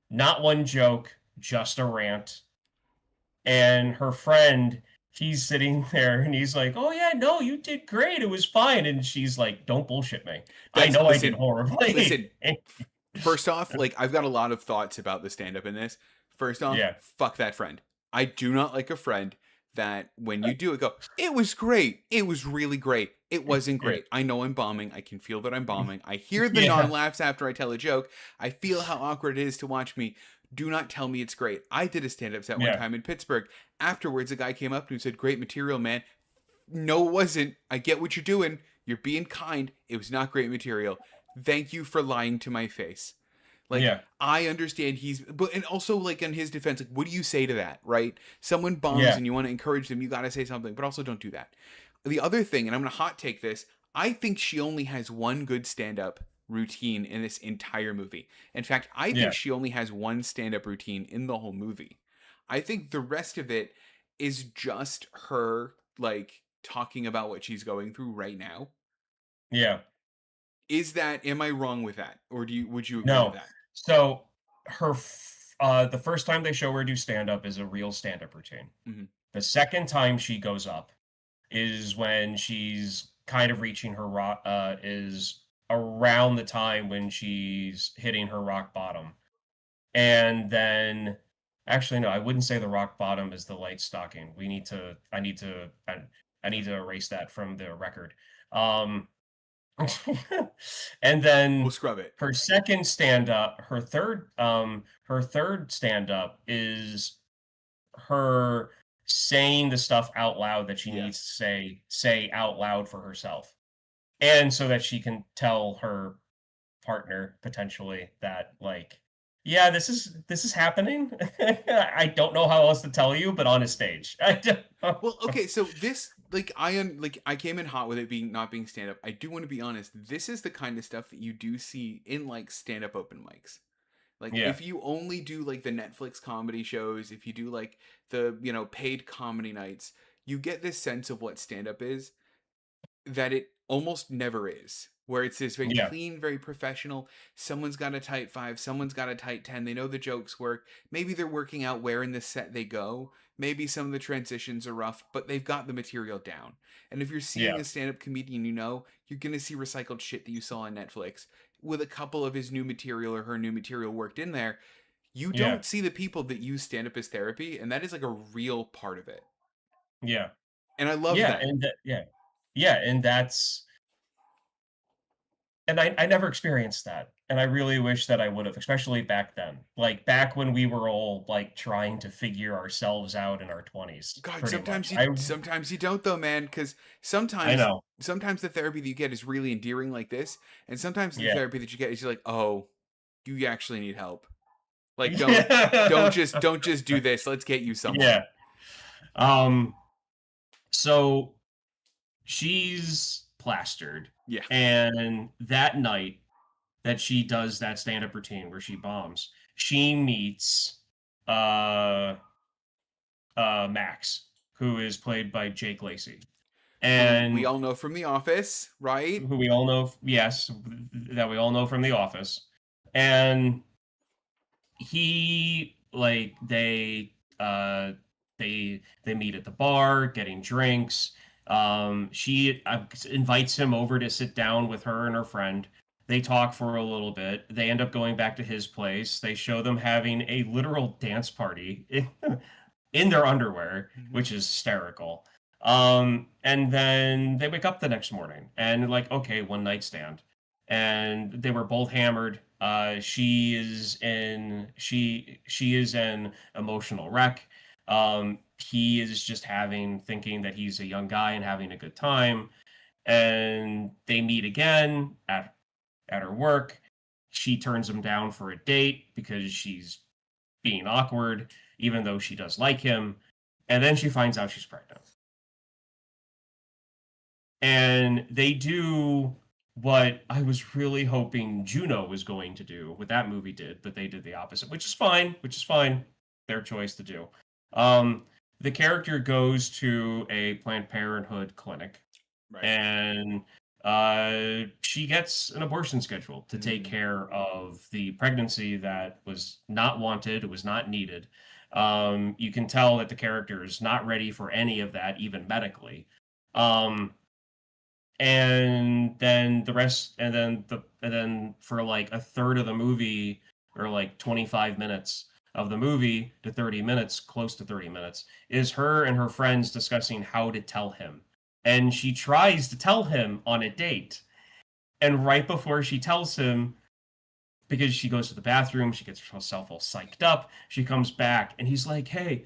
Speaker 2: Not one joke, just a rant. And her friend, he's sitting there and he's like, "Oh yeah, no, you did great. It was fine." And she's like, "Don't bullshit me. I know I did horribly."
Speaker 3: Listen, first off, like, I've got a lot of thoughts about the stand-up in this. First off,
Speaker 2: Yeah.
Speaker 3: fuck that friend. I do not like a friend that when you do it, go, "It was great. It was really great. It wasn't great. I know I'm bombing. I can feel that I'm bombing. I hear the
Speaker 2: Yeah.
Speaker 3: non-laughs after I tell a joke. I feel how awkward it is to watch me. Do not tell me it's great." I did a stand-up set one
Speaker 2: Yeah.
Speaker 3: time in Pittsburgh. Afterwards, a guy came up to me and said, "Great material, man. no, it wasn't. I get what you're doing. You're being kind. It was not great material. Thank you for lying to my face. Like,
Speaker 2: Yeah.
Speaker 3: I understand but and also, like, in his defense, like, what do you say to that, right? Someone bombs
Speaker 2: Yeah.
Speaker 3: and you want to encourage them, you got to say something, but also don't do that. The other thing, and I'm going to hot take this, I think she only has one good stand-up routine in this entire movie. In fact, I
Speaker 2: Yeah.
Speaker 3: think she only has one stand-up routine in the whole movie. I think the rest of it is just her, like, talking about what she's going through right now.
Speaker 2: Yeah.
Speaker 3: Am I wrong with that? Or would you agree with
Speaker 2: No.
Speaker 3: that?
Speaker 2: So the first time they show her do stand up is a real stand up routine.
Speaker 3: Mhm.
Speaker 2: The second time she goes up is when she's kind of reaching her rock, is around the time when she's hitting her rock bottom. And then actually no, I wouldn't say the rock bottom is the light stocking. I need to erase that from the record. And
Speaker 3: We'll
Speaker 2: then
Speaker 3: scrub it.
Speaker 2: her second stand up, her third stand up is her saying the stuff out loud that she
Speaker 3: Yeah.
Speaker 2: needs to say out loud for herself. And so that she can tell her partner potentially that, like, yeah, this is happening. I don't know how else to tell you, but on a stage. I don't know.
Speaker 3: Well, okay, so this, like, I came in hot with it being not being stand up. I do want to be honest. This is the kind of stuff that you do see in, like, stand up open mics. Like,
Speaker 2: Yeah.
Speaker 3: if you only do, like, the Netflix comedy shows, if you do, like, the, paid comedy nights, you get this sense of what stand up is that it almost never is. Where it's this very
Speaker 2: Yeah.
Speaker 3: clean, very professional. Someone's got a tight 5, someone's got a tight 10. They know the jokes work. Maybe they're working out where in the set they go. Maybe some of the transitions are rough, but they've got the material down. And if you're seeing
Speaker 2: Yeah.
Speaker 3: a stand-up comedian, you're gonna see recycled shit that you saw on Netflix with a couple of his new material or her new material worked in there. You
Speaker 2: Yeah.
Speaker 3: don't see the people that use stand-up as therapy, and that is like a real part of it.
Speaker 2: Yeah.
Speaker 3: And I love
Speaker 2: Yeah,
Speaker 3: that.
Speaker 2: and yeah, and I never experienced that. And I really wish that I would have, especially back then. Like back when we were all like trying to figure ourselves out in our 20s,
Speaker 3: God,
Speaker 2: pretty
Speaker 3: sometimes
Speaker 2: much.
Speaker 3: sometimes you don't though, man, because
Speaker 2: I know.
Speaker 3: sometimes the therapy that you get is really endearing like this, and sometimes the
Speaker 2: Yeah.
Speaker 3: therapy that you get is you're like, oh, you actually need help. Like, don't just do this. Let's get you someone.
Speaker 2: Yeah. So she's plastered.
Speaker 3: Yeah.
Speaker 2: And that night that she does that stand-up routine where she bombs, she meets Max, who is played by Jake Lacey. And
Speaker 3: we all know from The Office, right?
Speaker 2: who we all know, yes, that we all know from The Office. And he, like, they meet at the bar getting drinks. She invites him over to sit down with her and her friend. They talk for a little bit. They end up going back to his place. They show them having a literal dance party in their underwear, which is hysterical. And then they wake up the next morning and like, okay, one night stand. And they were both hammered. She is an emotional wreck. He is just thinking that he's a young guy and having a good time. And they meet again at her work. She turns him down for a date because she's being awkward, even though she does like him. And then she finds out she's pregnant. And they do what I was really hoping Juno was going to do, what that movie did, but they did the opposite, which is fine. Their choice to do. The character goes to a Planned Parenthood clinic,
Speaker 3: Right.
Speaker 2: and she gets an abortion scheduled to take care of the pregnancy that was not wanted, it was not needed. You can tell that the character is not ready for any of that, even medically. And then for like a third of the movie, or like 25 minutes of the movie to 30 minutes, close to 30 minutes, is her and her friends discussing how to tell him. And she tries to tell him on a date. And right before she tells him, because she goes to the bathroom, she gets herself all psyched up, she comes back and he's like, hey,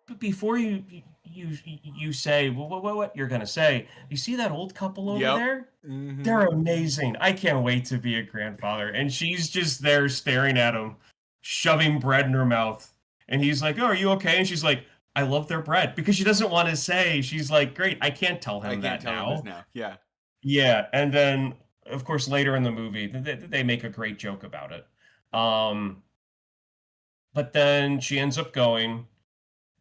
Speaker 2: but before you you say, well, what you're gonna say? You see that old couple over
Speaker 3: Yep.
Speaker 2: there?
Speaker 3: Mhm.
Speaker 2: They're amazing. I can't wait to be a grandfather. And she's just there staring at him, shoving bread in her mouth. And he's like, "Oh, are you okay?" And she's like, "I love their bread," because she doesn't want to say. She's like, "Great, I can't tell
Speaker 3: I
Speaker 2: him
Speaker 3: can't
Speaker 2: that
Speaker 3: tell him this
Speaker 2: now."
Speaker 3: now. Yeah.
Speaker 2: Yeah, and then of course later in the movie they make a great joke about it. Um, but then she ends up going,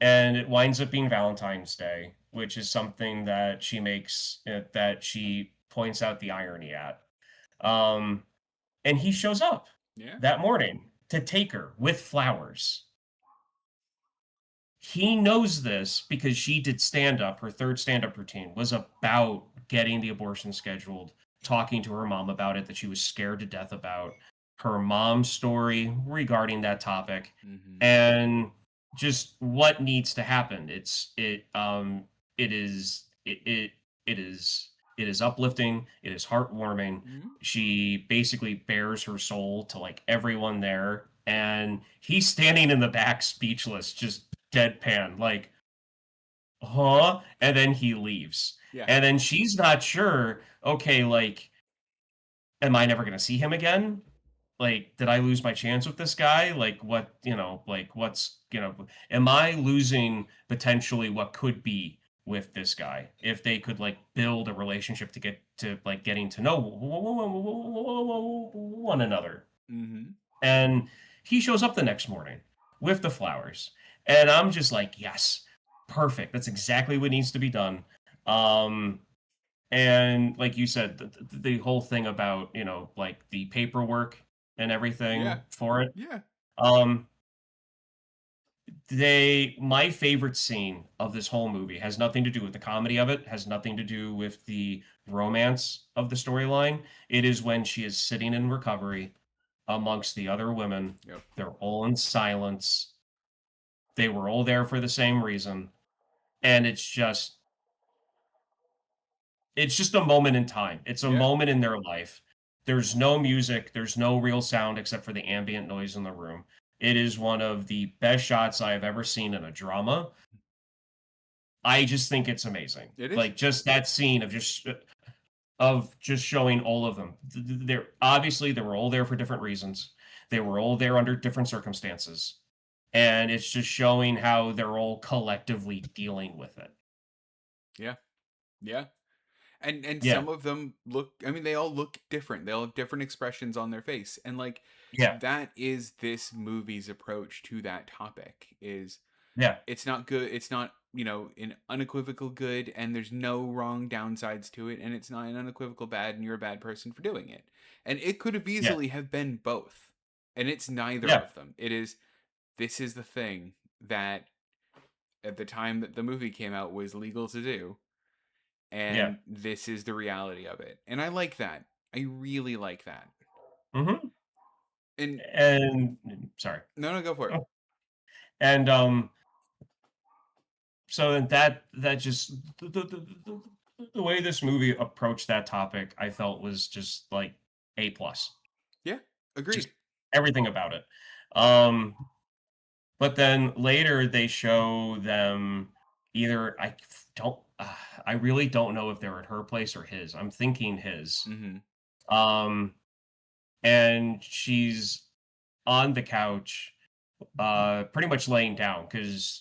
Speaker 2: and it winds up being Valentine's Day, which is something that that she points out the irony at. Um, and he shows up
Speaker 3: Yeah.
Speaker 2: that morning to take her with flowers. He knows this because she did stand up. Her third stand up routine was about getting the abortion scheduled, talking to her mom about it, that she was scared to death about, her mom's story regarding that topic,
Speaker 3: Mhm.
Speaker 2: and just what needs to happen. It is it is it is uplifting, it is heartwarming.
Speaker 3: Mhm.
Speaker 2: She basically bears her soul to like everyone there, and he's standing in the back speechless, just deadpan, like, huh? And then he leaves.
Speaker 3: Yeah.
Speaker 2: And then she's not sure, okay, like, am I never gonna see him again? Like, did I lose my chance with this guy? Like, what, like, am I losing potentially what could be with this guy if they could like build a relationship to get to like getting to know one another?
Speaker 3: Mhm.
Speaker 2: And he shows up the next morning with the flowers. And I'm just like, yes, perfect. That's exactly what needs to be done. Um, and like you said, the whole thing about, like the paperwork and everything
Speaker 3: Yeah.
Speaker 2: for it.
Speaker 3: Yeah.
Speaker 2: Um, my favorite scene of this whole movie has nothing to do with the comedy of it, has nothing to do with the romance of the storyline. It is when she is sitting in recovery amongst the other women.
Speaker 3: Yep.
Speaker 2: They're all in silence. They were all there for the same reason. And it's just a moment in time. It's a
Speaker 3: Yeah.
Speaker 2: moment in their life. There's no music, there's no real sound except for the ambient noise in the room. It is one of the best shots I have ever seen in a drama. I just think it's amazing.
Speaker 3: It is.
Speaker 2: Like just that scene of just showing all of them. They're obviously they were all there for different reasons. They were all there under different circumstances. And it's just showing how they're all collectively dealing with it.
Speaker 3: Yeah. Yeah. And
Speaker 2: Yeah.
Speaker 3: some of them look, I mean, they all look different. They all have different expressions on their face. And like
Speaker 2: Yeah.
Speaker 3: that is this movie's approach to that topic is
Speaker 2: Yeah.
Speaker 3: it's not good, it's not, an unequivocal good, and there's no wrong downsides to it, and it's not an unequivocal bad and you're a bad person for doing it. And it could have
Speaker 2: Yeah.
Speaker 3: easily have been both. And it's neither
Speaker 2: Yeah.
Speaker 3: of them. This is the thing that at the time that the movie came out was legal to do,
Speaker 2: Yeah.
Speaker 3: and this is the reality of it. And I like that. I really like that.
Speaker 2: Mm-hmm.
Speaker 3: And
Speaker 2: And sorry.
Speaker 3: no, go for it.
Speaker 2: And so that just the way this movie approached that topic, I felt was just like A plus.
Speaker 3: Yeah,
Speaker 2: Just
Speaker 3: agreed.
Speaker 2: everything about it. Um, but then later they show them either don't I really don't know if they're at her place or his. I'm thinking his.
Speaker 3: Mm-hmm.
Speaker 2: Um, and she's on the couch, pretty much laying down because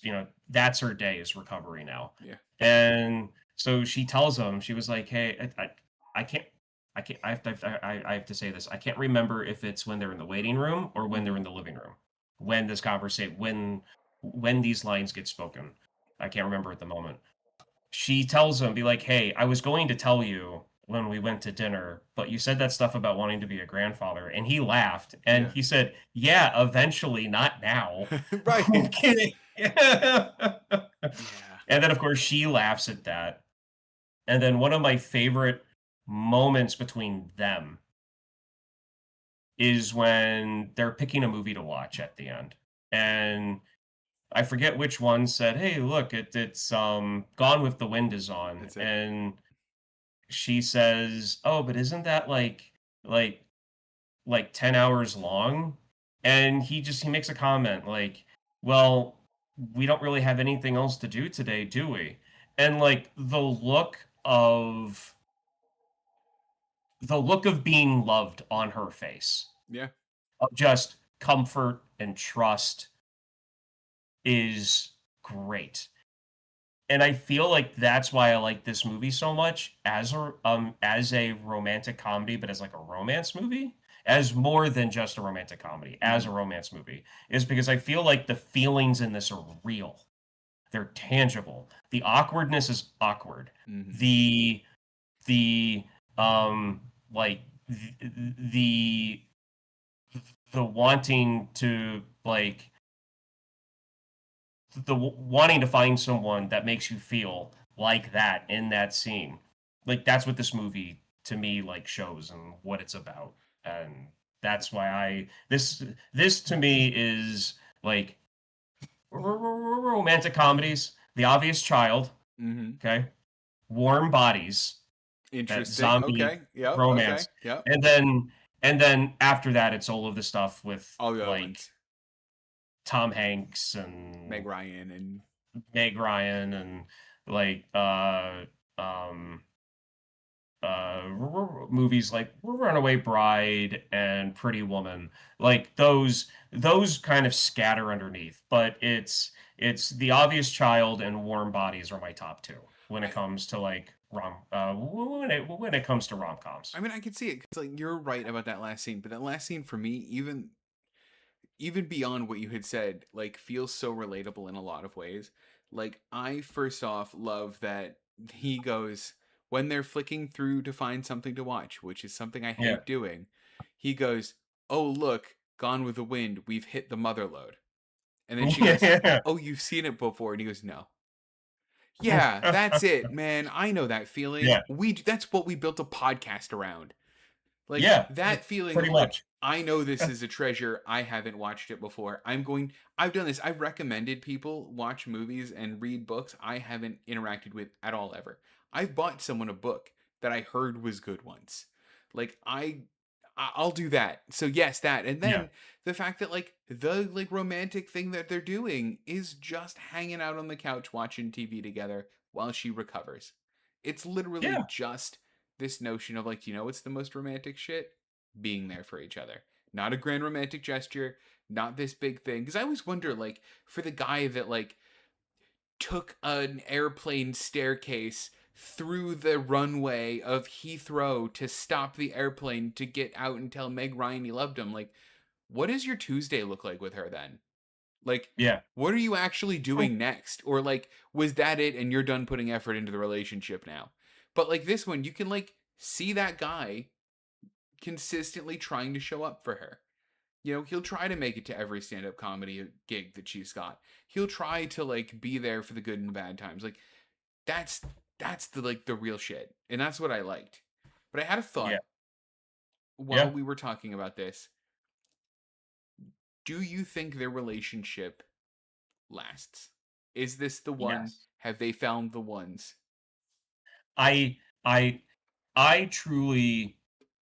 Speaker 2: that's her day is recovery now.
Speaker 3: Yeah.
Speaker 2: And so she tells him, she was like, "Hey, I can't, I have to say this. I can't remember if it's when they're in the waiting room or when they're in the living room. When this conversation, when these lines get spoken, I can't remember at the moment." She tells him, be like, "Hey, I was going to tell you when we went to dinner, but you said that stuff about wanting to be a grandfather." And he laughed and
Speaker 3: Yeah.
Speaker 2: he said, "Yeah, eventually, not now."
Speaker 3: Right.
Speaker 2: I'm kidding.
Speaker 3: Yeah.
Speaker 2: And then, of course, she laughs at that. And then one of my favorite moments between them is when they're picking a movie to watch at the end. And I forget which one said, "Hey, look, it's Gone with the Wind is on."
Speaker 3: That's it.
Speaker 2: And she says, "Oh, but isn't that like like 10 hours long?" And he makes a comment like, "Well, we don't really have anything else to do today, do we? And like the look of being loved on her face,
Speaker 3: Yeah.
Speaker 2: of just comfort and trust, is great. And I feel like that's why I like this movie so much as a romantic comedy, but as like a romance movie, as more than just a romantic comedy, as a romance movie, is because I feel like the feelings in this are real. They're tangible. The awkwardness is awkward.
Speaker 3: Mhm.
Speaker 2: The like the the wanting to like wanting to find someone that makes you feel like that in that scene. Like that's what this movie to me like shows and what it's about. And that's why this to me is like romantic comedies, The Obvious Child,
Speaker 3: Mhm.
Speaker 2: okay? Warm Bodies, that
Speaker 3: Interesting.
Speaker 2: zombie
Speaker 3: Okay. Yep.
Speaker 2: romance.
Speaker 3: Okay. Yep.
Speaker 2: And then after that it's all of the stuff with
Speaker 3: All the other
Speaker 2: like
Speaker 3: ones.
Speaker 2: Tom Hanks and
Speaker 3: Meg Ryan and
Speaker 2: Meg Ryan and like um movies like Runaway Bride and Pretty Woman, like those kind of scatter underneath, but it's The Obvious Child and Warm Bodies are my top two when it
Speaker 3: I,
Speaker 2: comes to like when it comes to rom-coms.
Speaker 3: I mean, I can see it because like you're right about that last scene, but that last scene for me, even beyond what you had said, like feels so relatable in a lot of ways. Like I first off love that he goes when they're flicking through to find something to watch, which is something I
Speaker 2: Yeah.
Speaker 3: hate doing. He goes, "Oh look, Gone with the Wind, we've hit the mother lode." And then she goes,
Speaker 2: Yeah.
Speaker 3: "Oh, you've seen it before." And he goes, "No." Yeah, that's it, man. I know that feeling.
Speaker 2: Yeah.
Speaker 3: That's what we built a podcast around. Like
Speaker 2: Yeah.
Speaker 3: that feeling
Speaker 2: Pretty
Speaker 3: of like,
Speaker 2: much.
Speaker 3: I know this is a treasure. I haven't watched it before. I've done this. I've recommended people watch movies and read books I haven't interacted with at all ever. I've bought someone a book that I heard was good once. Like I'll do that. So yes, that. And
Speaker 2: Yeah.
Speaker 3: then the fact that like the like romantic thing that they're doing is just hanging out on the couch watching TV together while she recovers. It's literally
Speaker 2: Yeah.
Speaker 3: just this notion of like, you know, what's the most romantic shit? Being there for each other. Not a grand romantic gesture, not this big thing. Because I always wonder, like, for the guy that like took an airplane staircase through the runway of Heathrow to stop the airplane to get out and tell Meg Ryan he loved him, like, what does your Tuesday look like with her then? Like,
Speaker 2: Yeah.
Speaker 3: what are you actually
Speaker 2: Oh,
Speaker 3: doing next? Or like, was that it and you're done putting effort into the relationship now? But like this one, you can like see that guy consistently trying to show up for her. You know, he'll try to make it to every stand-up comedy gig that she's got. He'll try to like be there for the good and the bad times. Like that's that's the like the real shit. And that's what I liked. But I had a
Speaker 2: yeah.
Speaker 3: thought while
Speaker 2: Yeah.
Speaker 3: we were talking about this. Do you think their relationship lasts? Is this the one?
Speaker 2: Yes.
Speaker 3: Have they found the ones?
Speaker 2: I I I truly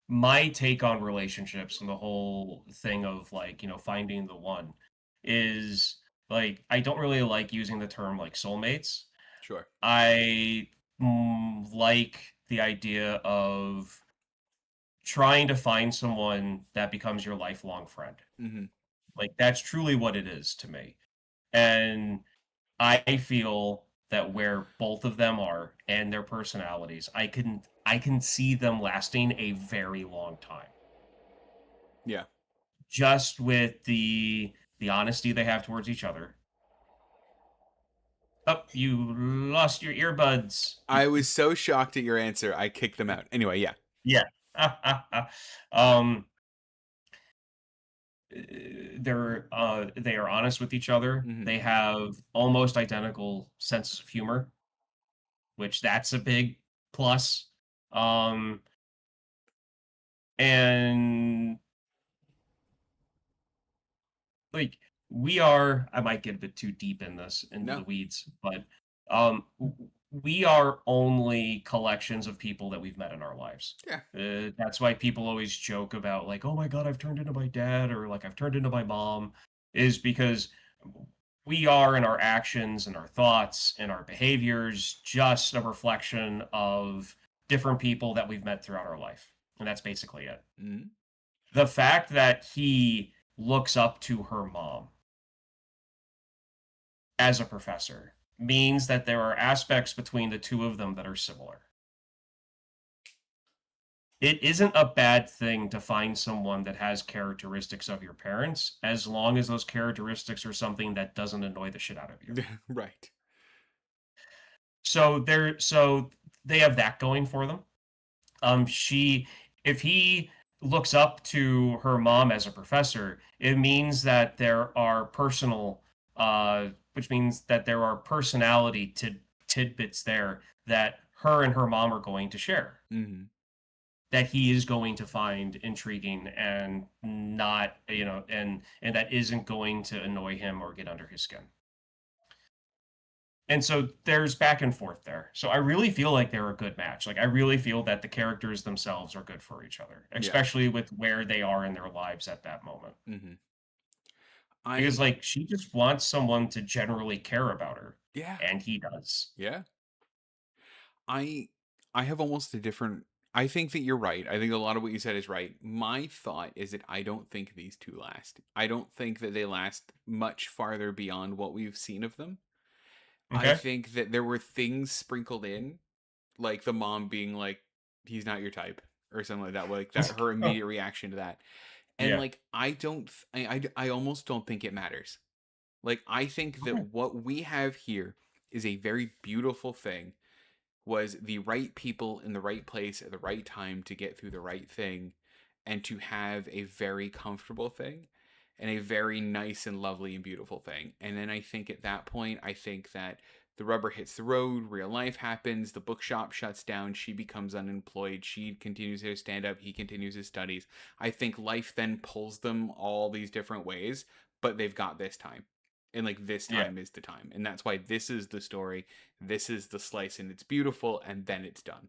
Speaker 2: my take on relationships and the whole thing of like, finding the one is like I don't really like using the term like soulmates.
Speaker 3: Sure.
Speaker 2: I like the idea of trying to find someone that becomes your lifelong friend.
Speaker 3: Mm-hmm.
Speaker 2: Like that's truly what it is to me. And I feel that where both of them are and their personalities, I can see them lasting a very long time.
Speaker 3: Yeah.
Speaker 2: Just with the honesty they have towards each other. Oh, you lost your earbuds.
Speaker 3: I was so shocked at your answer, I kicked them out. Anyway, yeah.
Speaker 2: Yeah. um they are honest with each other.
Speaker 3: Mm-hmm.
Speaker 2: They have almost identical senses of humor, which that's a big plus. Um and like I might get a bit too deep in this into the
Speaker 3: No.
Speaker 2: weeds, but we are only collections of people that we've met in our lives.
Speaker 3: Yeah.
Speaker 2: That's why people always joke about like, oh my god, I've turned into my dad, or like I've turned into my mom, is because we are in our actions and our thoughts and our behaviors just a reflection of different people that we've met throughout our life. And that's basically it.
Speaker 3: Mhm.
Speaker 2: The fact that he looks up to her mom as a professor means that there are aspects between the two of them that are similar. It isn't a bad thing to find someone that has characteristics of your parents, as long as those characteristics are something that doesn't annoy the shit out of you.
Speaker 3: Right.
Speaker 2: So they have that going for them. She if he looks up to her mom as a professor, it means that there are which means that there are personality tidbits there that her and her mom are going to share,
Speaker 3: Mhm.
Speaker 2: that he is going to find intriguing and not, and that isn't going to annoy him or get under his skin. And so there's back and forth there. So I really feel like they're a good match. Like I really feel that the characters themselves are good for each other,
Speaker 3: Yeah.
Speaker 2: especially with where they are in their lives at that moment.
Speaker 3: Mhm.
Speaker 2: Because like she just wants someone to generally care about her,
Speaker 3: Yeah.
Speaker 2: and he does.
Speaker 3: Yeah. I I have almost a different. I think that you're right. I think a lot of what you said is right. My thought is that I don't think these two last. I don't think that they last much farther beyond what we've seen of them. I
Speaker 2: Okay.
Speaker 3: think that there were things sprinkled in, like the mom being like, "He's not your type," or something like that. Like that, her immediate reaction to that, and
Speaker 2: Yeah.
Speaker 3: like I don't. I almost don't think it matters. Like I think that
Speaker 2: Okay.
Speaker 3: what we have here is a very beautiful thing, was the right people in the right place at the right time to get through the right thing and to have a very comfortable thing and a very nice and lovely and beautiful thing. And then I think at that point, I think that the rubber hits the road, real life happens, the bookshop shuts down, she becomes unemployed, she continues her stand up, he continues his studies. I think life then pulls them all these different ways, but they've got this time. And like this
Speaker 2: Yeah.
Speaker 3: time is the time. And that's why this is the story, this is the slice, and it's beautiful, and then it's done.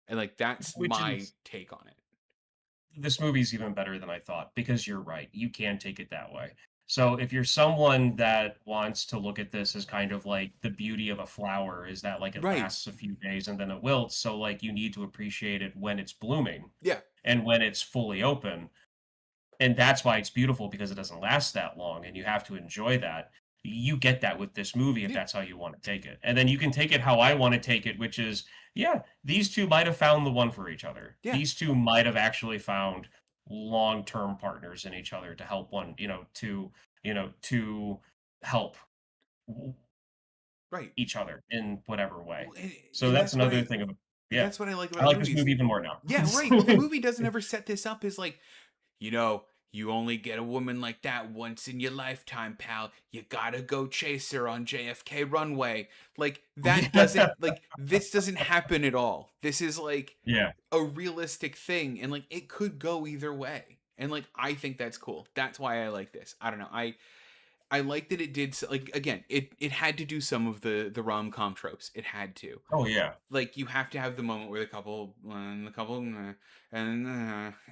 Speaker 3: And like that's
Speaker 2: Which
Speaker 3: my
Speaker 2: is
Speaker 3: take on it.
Speaker 2: this movie's even better than I thought because you're right. You can take it that way. So if you're someone that wants to look at this as kind of like the beauty of a flower is that like it
Speaker 3: Right.
Speaker 2: lasts a few days and then it wilts, so like you need to appreciate it when it's blooming
Speaker 3: Yeah.
Speaker 2: and when it's fully open. And that's why it's beautiful, because it doesn't last that long and you have to enjoy that. You get that with this movie if
Speaker 3: Yeah.
Speaker 2: that's how you want to take it. And then you can take it how I want to take it, which is, yeah, these two might have found the one for each other.
Speaker 3: Yeah.
Speaker 2: These two might have actually found long-term partners in each other to help to help
Speaker 3: Right.
Speaker 2: each other in whatever way.
Speaker 3: Well,
Speaker 2: So
Speaker 3: and
Speaker 2: that's
Speaker 3: that's what
Speaker 2: another
Speaker 3: I
Speaker 2: thing of yeah.
Speaker 3: that's what I like
Speaker 2: I
Speaker 3: about
Speaker 2: like this
Speaker 3: movies.
Speaker 2: movie even more now.
Speaker 3: Yeah, right. Well, the movie doesn't ever set this up as like, you only get a woman like that once in your lifetime, pal. You gotta go chase her on JFK runway. Like that doesn't like this doesn't happen at all. This is like
Speaker 2: Yeah.
Speaker 3: a realistic thing, and like it could go either way. And like I think that's cool. That's why I like this. I don't know. I like that it did like again, it had to do some of the rom-com tropes. It had to.
Speaker 2: Oh yeah.
Speaker 3: Like you have to have the moment where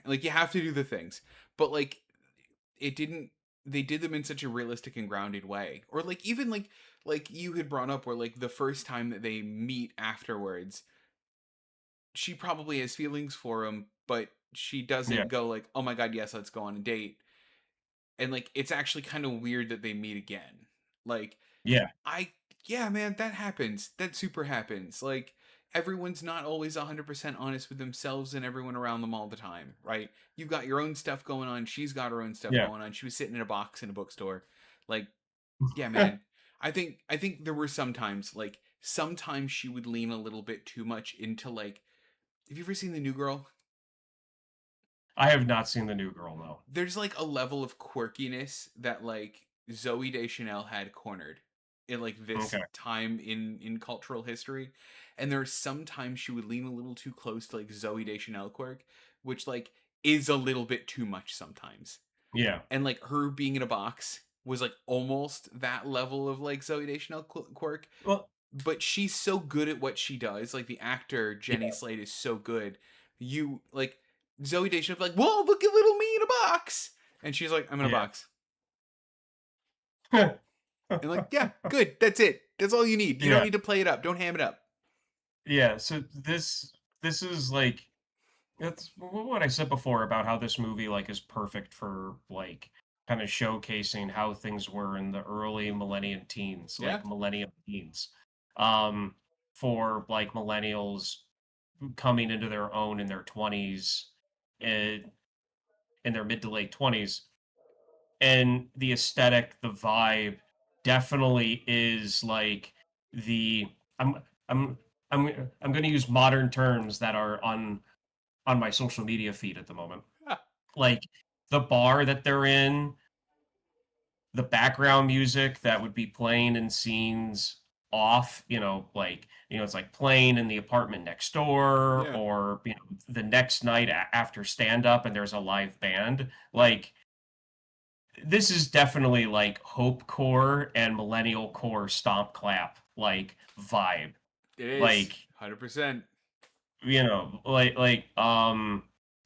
Speaker 3: like you have to do the things, but like it didn't. They did them in such a realistic and grounded way, or like even like you had brought up where like the first time that they meet afterwards, she probably has feelings for him, but she
Speaker 2: Yeah.
Speaker 3: doesn't go like, oh my god, yes, let's go on a date. And like it's actually kind of weird that they meet again. Like
Speaker 2: Yeah.
Speaker 3: I yeah, man, that happens. That super happens. Like everyone's not always 100% honest with themselves and everyone around them all the time, right? You've got your own stuff going on, she's got her own stuff
Speaker 2: Yeah.
Speaker 3: going on. She was sitting in a box in a bookstore. Like, yeah, man. I think there were sometimes like sometimes she would lean a little bit too much into like, have you ever seen The New Girl?
Speaker 2: I have not seen The New Girl, no.
Speaker 3: There's like a level of quirkiness that like Zoe Deschanel had cornered in like this
Speaker 2: Okay.
Speaker 3: time in cultural history, and there's sometimes she would lean a little too close to like Zoe Deschanel quirk, which like is a little bit too much sometimes.
Speaker 2: Yeah.
Speaker 3: And like her being in a box was like almost that level of like Zoe Deschanel quirk,
Speaker 2: Well,
Speaker 3: but she's so good at what she does. Like the actor Jenny
Speaker 2: yeah.
Speaker 3: Slate is so good. You like Zoe Deschanel's like, whoa, look at little me in a box, and she's like, I'm in a
Speaker 2: Yeah.
Speaker 3: box. And like, yeah, good. That's it. That's all you need. You
Speaker 2: Yeah.
Speaker 3: don't need to play it up. Don't ham it up.
Speaker 2: Yeah, so this is like that's what I said before about how this movie like is perfect for like kind of showcasing how things were in the early millennium teens,
Speaker 3: Yeah.
Speaker 2: like millennium teens. For like millennials coming into their own in their 20s, in their mid to late 20s, and the aesthetic, the vibe definitely is like the I'm I'm I'm going to use modern terms that are on my social media feed at the moment. Like the bar that they're in, the background music that would be playing in scenes off, like, it's like playing in the apartment next door,
Speaker 3: Yeah.
Speaker 2: or, the next night after stand up and there's a live band. Like, this is definitely like hope core and millennial core stomp clap like vibe.
Speaker 3: It is.
Speaker 2: Like,
Speaker 3: 100%.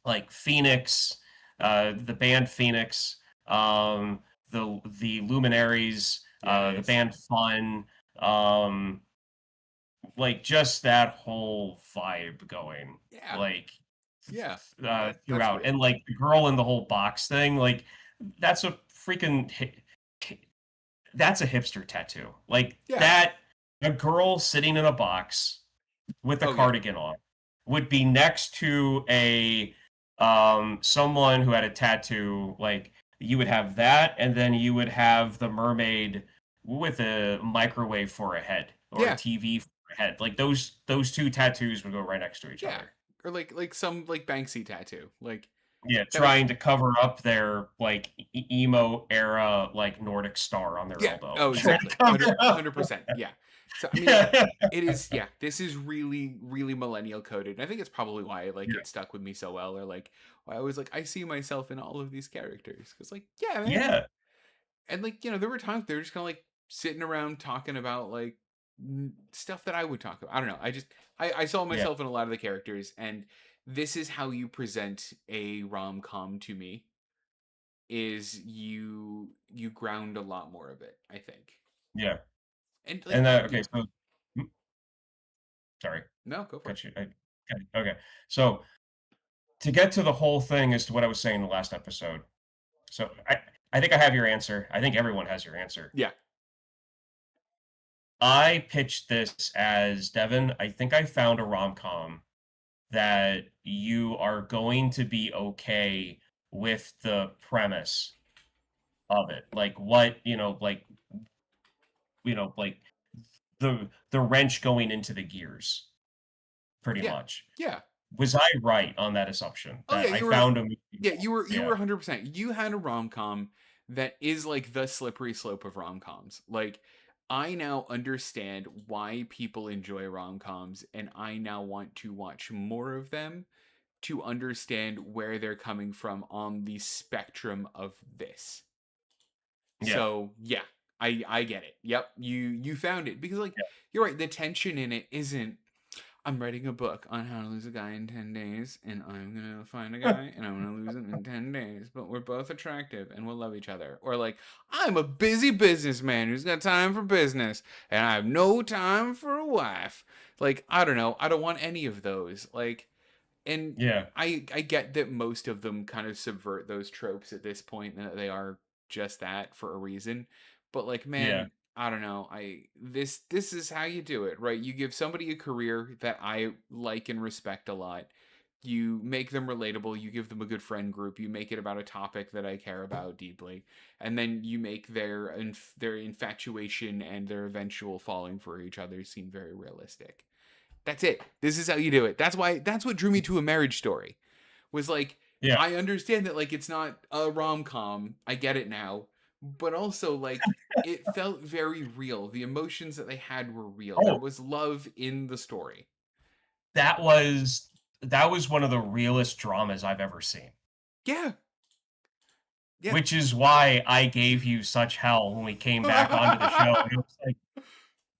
Speaker 2: Like Phoenix, the band Phoenix, the Luminaries, the
Speaker 3: Yes.
Speaker 2: band Fun, like just that whole vibe going,
Speaker 3: Yeah.
Speaker 2: like
Speaker 3: Yeah.
Speaker 2: throughout,
Speaker 3: real.
Speaker 2: and like the girl in the whole box thing, like that's a freaking that's a hipster tattoo, like
Speaker 3: Yeah.
Speaker 2: that. A girl sitting in a box with a
Speaker 3: Oh, yeah.
Speaker 2: cardigan on would be next to a someone who had a tattoo. Like, you would have that, and then you would have the mermaid with a microwave for a head, or
Speaker 3: Yeah.
Speaker 2: a TV for a head. Like those two tattoos would go right next to each
Speaker 3: Yeah.
Speaker 2: other.
Speaker 3: Or like some like Banksy tattoo. Like,
Speaker 2: Yeah,
Speaker 3: That
Speaker 2: trying to cover up their like emo era like Nordic star on their
Speaker 3: yeah.
Speaker 2: elbow.
Speaker 3: Oh,
Speaker 2: Trying to
Speaker 3: exactly.
Speaker 2: cover up.
Speaker 3: 100%. Yeah. So I mean, it is. Yeah. This is really, really millennial coded. And I think it's probably why like
Speaker 2: Yeah.
Speaker 3: it stuck with me so well. Or like, why I was like, I see myself in all of these characters. Because like, yeah, man.
Speaker 2: Yeah.
Speaker 3: And like, there were times they were just kind of like sitting around talking about like stuff that I would talk about. I don't know. I saw myself in a lot of the characters, and this is how you present a rom-com to me. Is you ground a lot more of it, I think.
Speaker 2: Yeah.
Speaker 3: And like,
Speaker 2: And okay, so sorry.
Speaker 3: no, go for it.
Speaker 2: Got you. Okay. So to get to the whole thing as to what I was saying in the last episode. So I think I have your answer. I think everyone has your answer.
Speaker 3: Yeah.
Speaker 2: I pitched this as, Devin, I think I found a rom-com that you are going to be okay with the premise of it. Like what, like the wrench going into the gears, pretty
Speaker 3: Yeah.
Speaker 2: much.
Speaker 3: Yeah.
Speaker 2: Was I right on that assumption?
Speaker 3: Oh,
Speaker 2: That
Speaker 3: yeah,
Speaker 2: I
Speaker 3: you were-
Speaker 2: found a movie.
Speaker 3: Yeah, you were
Speaker 2: Yeah.
Speaker 3: 100%. You had a rom-com that is like the slippery slope of rom-coms. Like, I now understand why people enjoy rom-coms, and I now want to watch more of them to understand where they're coming from on the spectrum of this.
Speaker 2: Yeah.
Speaker 3: So yeah, I get it. Yep, you found it, because like you're right. The tension in it isn't, I'm writing a book on how to lose a guy in 10 days, and I'm gonna find a guy and I'm gonna lose him in 10 days, but we're both attractive and we'll love each other. Or like, I'm a busy businessman who's got time for business and I have no time for a wife. Like, I don't know. I don't want any of those. Like, and
Speaker 2: Yeah.
Speaker 3: I get that most of them kind of subvert those tropes at this point, and that they are just that for a reason. But like, man,
Speaker 2: Yeah.
Speaker 3: I don't know. This is how you do it, right? You give somebody a career that I like and respect a lot. You make them relatable. You give them a good friend group. You make it about a topic that I care about deeply, and then you make their infatuation and their eventual falling for each other seem very realistic. That's it. This is how you do it. That's what drew me to A Marriage Story. Was like,
Speaker 2: Yeah.
Speaker 3: I understand that like it's not a rom-com. I get it now. But also like it felt very real. The emotions that they had were real. There
Speaker 2: Oh.
Speaker 3: was love in the story.
Speaker 2: That was one of the realest dramas I've ever seen.
Speaker 3: Yeah. Yeah.
Speaker 2: Which is why I gave you such hell when we came back onto the show. It was like,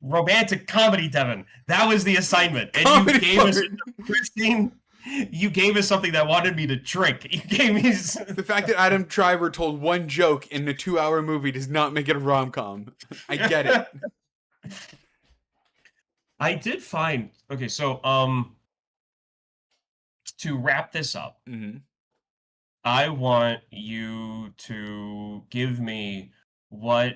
Speaker 2: romantic comedy, Devin. That was the assignment. And
Speaker 3: Comedy
Speaker 2: you gave us
Speaker 3: fun.
Speaker 2: a depressing, You gave us something that wanted me to drink. You gave me.
Speaker 3: The fact that Adam Driver told one joke in a 2-hour movie does not make it a rom-com. I get it.
Speaker 2: I did find. Okay, so to wrap this up,
Speaker 3: Hmm.
Speaker 2: I want you to give me what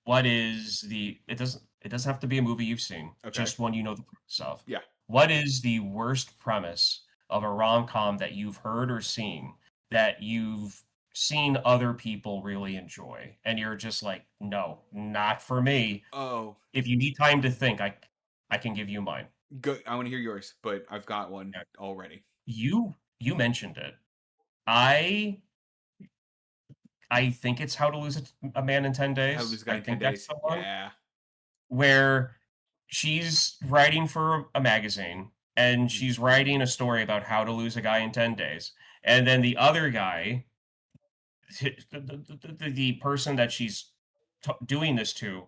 Speaker 2: what is the it doesn't have to be a movie you've seen,
Speaker 3: Okay.
Speaker 2: just one you know the premise of.
Speaker 3: Yeah.
Speaker 2: What is the worst premise of a rom-com that you've heard or seen that you've seen other people really enjoy and you're just like, no, not for me.
Speaker 3: Oh,
Speaker 2: If you need time to think, I can give you mine.
Speaker 3: go. I want to hear yours, but I've got one
Speaker 2: Okay.
Speaker 3: already.
Speaker 2: You mentioned it. I I think it's How to Lose a Man in 10
Speaker 3: How
Speaker 2: Days.
Speaker 3: this guy
Speaker 2: I
Speaker 3: in 10
Speaker 2: think that's
Speaker 3: days.
Speaker 2: the one
Speaker 3: Yeah.
Speaker 2: where she's writing for a magazine and she's writing a story about how to lose a guy in 10 days. And then the other guy, the person that she's doing this to,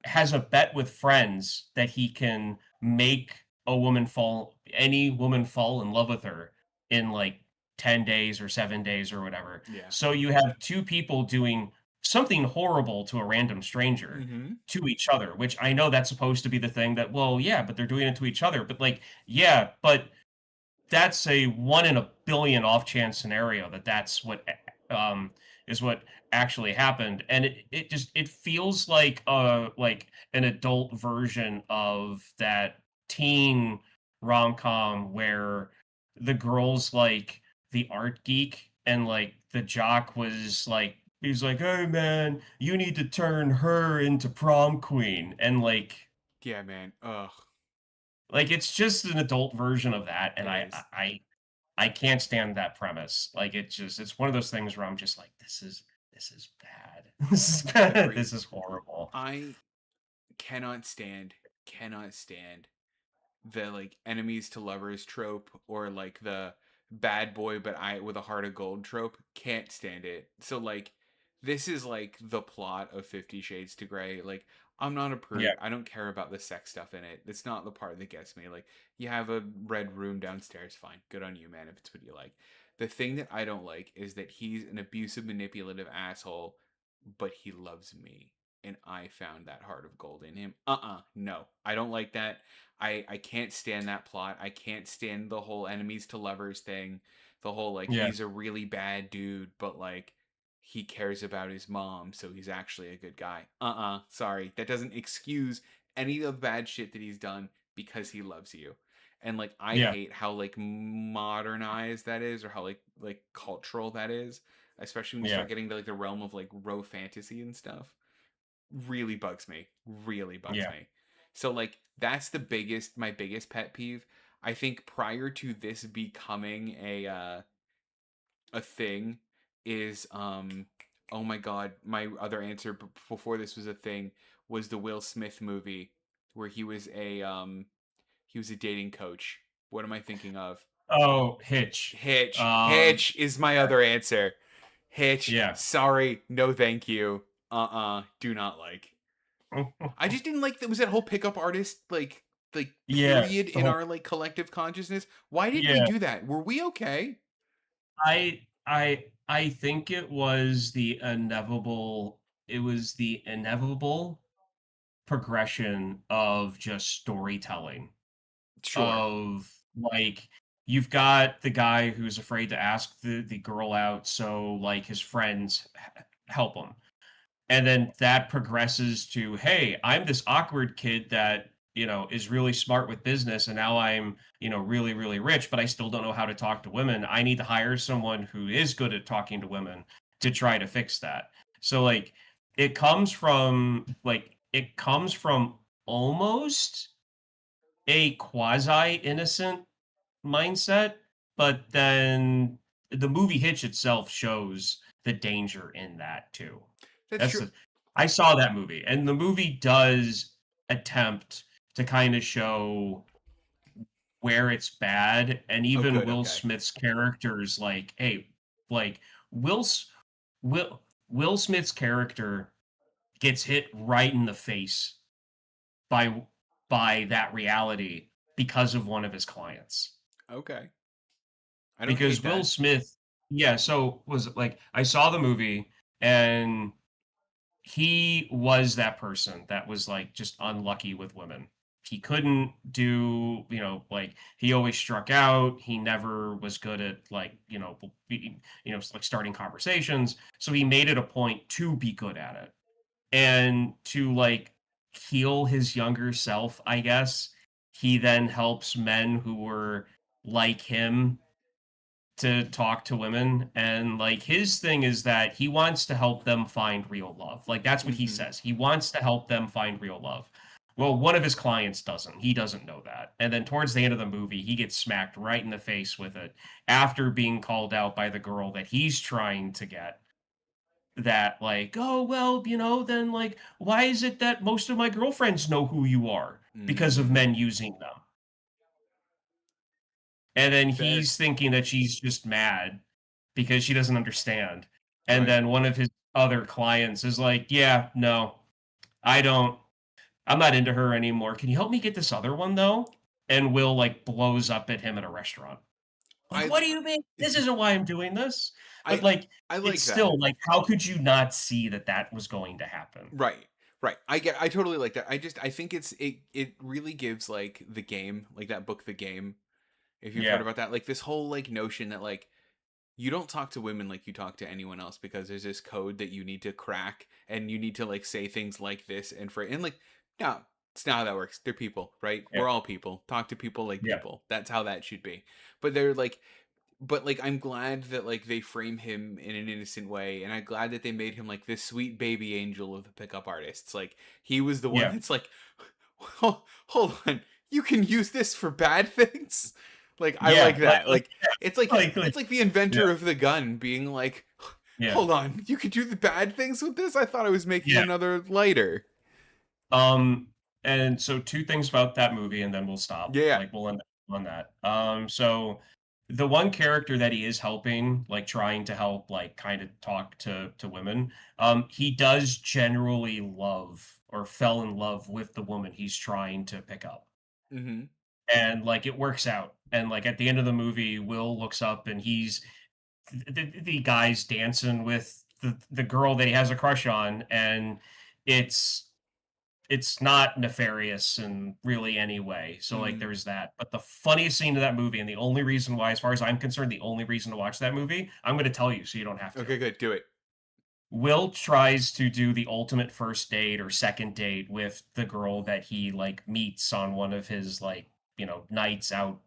Speaker 2: has a bet with friends that he can make any woman fall in love with her in like 10 days or 7 days or whatever.
Speaker 3: Yeah.
Speaker 2: So you have two people doing something horrible to a random stranger
Speaker 3: Mm-hmm.
Speaker 2: to each other, which I know that's supposed to be the thing that, well, yeah, but they're doing it to each other. But like, yeah, but that's a 1 in a billion off chance scenario that's what um is what actually happened, and it feels like an adult version of that teen rom-com where the girl's like the art geek and like the jock was like he's like, hey man, you need to turn her into prom queen, and
Speaker 3: Yeah, man. Ugh.
Speaker 2: like it's just an adult version of that, and
Speaker 3: It
Speaker 2: I
Speaker 3: is.
Speaker 2: I I can't stand that premise. Like it's one of those things where I'm just like, this is bad. This is bad.
Speaker 3: Agreed.
Speaker 2: This is horrible.
Speaker 3: I cannot stand the like enemies to lovers trope or like the bad boy but I with a heart of gold trope. Can't stand it. So like this is like the plot of 50 Shades to Grey. Like I'm not a
Speaker 2: Yeah,
Speaker 3: prude. I don't care about the sex stuff in it. That's not the part that gets me. Like you have a red room downstairs, fine. Good on you, man, if it's what you like. The thing that I don't like is that he's an abusive, manipulative asshole, but he loves me. And I found that heart of gold in him. No. I don't like that. I can't stand that plot. I can't stand the whole enemies to lovers thing. The whole like
Speaker 2: yeah,
Speaker 3: he's a really bad dude, but like he cares about his mom, so he's actually a good guy. Sorry. That doesn't excuse any of the bad shit that he's done because he loves you. And like I
Speaker 2: yeah,
Speaker 3: hate how like modernized that is or how like cultural that is, especially when you
Speaker 2: yeah,
Speaker 3: start getting to like the realm of like row fantasy and stuff. Really bugs me. Really bugs
Speaker 2: yeah.
Speaker 3: me. So like that's my biggest pet peeve. I think prior to this becoming a thing is oh my god, my other answer before this was a thing was the Will Smith movie where he was a dating coach. What am I thinking of?
Speaker 2: Oh, Hitch.
Speaker 3: Hitch.
Speaker 2: Um,
Speaker 3: Hitch is my other answer. Hitch.
Speaker 2: yeah,
Speaker 3: Sorry, no thank you. Do not like. I just didn't like that was that whole pickup artist like
Speaker 2: yeah.
Speaker 3: period
Speaker 2: The
Speaker 3: in
Speaker 2: whole
Speaker 3: our like collective consciousness. Why did we
Speaker 2: yeah.
Speaker 3: do that? Were we okay?
Speaker 2: I think it was the inevitable. It was the inevitable progression of just storytelling
Speaker 3: Sure.
Speaker 2: of like you've got the guy who's afraid to ask the girl out, so like his friends help him, and then that progresses to, hey, I'm this awkward kid that is really smart with business, and now I'm really really rich, but I still don't know how to talk to women. I need to hire someone who is good at talking to women to try to fix that. So like it comes from almost a quasi innocent mindset, but then the movie Hitch itself shows the danger in that too.
Speaker 3: That's
Speaker 2: That's
Speaker 3: true.
Speaker 2: the, I saw that movie, and the movie does attempt to kind of show where it's bad, and
Speaker 3: Oh
Speaker 2: even
Speaker 3: good,
Speaker 2: Will
Speaker 3: okay.
Speaker 2: Smith's character's like, hey, like Will's Will Will Smith's character gets hit right in the face by by that reality because of one of his clients.
Speaker 3: Okay. I don't
Speaker 2: because
Speaker 3: hate
Speaker 2: Will
Speaker 3: that.
Speaker 2: Smith, yeah, so was it like I saw the movie and he was that person that was like just unlucky with women. He couldn't do, like he always struck out. He never was good at like, like starting conversations. So he made it a point to be good at it and to like heal his younger self, I guess. He then helps men who were like him to talk to women, and like his thing is that he wants to help them find real love. Like that's what he
Speaker 3: Mhm.
Speaker 2: says. He wants to help them find real love. Well, one of his clients doesn't. He doesn't know that. And then towards the end of the movie, he gets smacked right in the face with it after being called out by the girl that he's trying to get. That like, oh well, then like why is it that most of my girlfriends know who you are because of
Speaker 3: Mm.
Speaker 2: men using them? And then
Speaker 3: Fair.
Speaker 2: he's thinking that she's just mad because she doesn't understand. And
Speaker 3: Right.
Speaker 2: then one of his other clients is like, "Yeah, no, I don't. I'm not into her anymore. Can you help me get this other one though?" And Will like blows up at him at a restaurant. Like,
Speaker 3: I
Speaker 2: what do you mean? This isn't why I'm doing this. But
Speaker 3: I
Speaker 2: like,
Speaker 3: I
Speaker 2: it's
Speaker 3: like that.
Speaker 2: still like, how could you not see that that was going to happen?
Speaker 3: Right. Right. I totally like that. I think it really gives like the game, like that book The Game. If you've heard
Speaker 2: Yeah,
Speaker 3: about that, like this whole like notion that like you don't talk to women like you talk to anyone else because there's this code that you need to crack and you need to like say things like this and like no, it's not how that works. They're people, right?
Speaker 2: yeah,
Speaker 3: We're all people. Talk to people like
Speaker 2: yeah,
Speaker 3: people. That's how that should be. But they're like but like I'm glad that like they frame him in an innocent way, and I'm glad that they made him like this sweet baby angel of the pickup artists. Like he was the one
Speaker 2: yeah,
Speaker 3: that's like, hold on, you can use this for bad things. Like I like
Speaker 2: yeah.
Speaker 3: that. Like
Speaker 2: Like,
Speaker 3: it's like the
Speaker 2: yeah,
Speaker 3: inventor of the gun being like,
Speaker 2: yeah,
Speaker 3: hold on, you could do the bad things with this. I thought I was making
Speaker 2: yeah.
Speaker 3: another lighter.
Speaker 2: Um, and so two things about that movie, and then we'll stop.
Speaker 3: Yeah.
Speaker 2: Like we'll end on that. So the one character that he is helping, like trying to help, like kind of talk to women, he does generally love or fell in love with the woman he's trying to pick up.
Speaker 3: Mm-hmm.
Speaker 2: And like it works out. And like at the end of the movie, Will looks up and he's the guy's dancing with the girl that he has a crush on, and it's it's not nefarious in really any way. So like
Speaker 3: Mm.
Speaker 2: there's that. But the funniest scene of that movie, and the only reason why, as far as I'm concerned, the only reason to watch that movie, I'm going to tell you so you don't have to.
Speaker 3: Okay, good. Do it.
Speaker 2: Will tries to do the ultimate first date or second date with the girl that he like meets on one of his like, nights out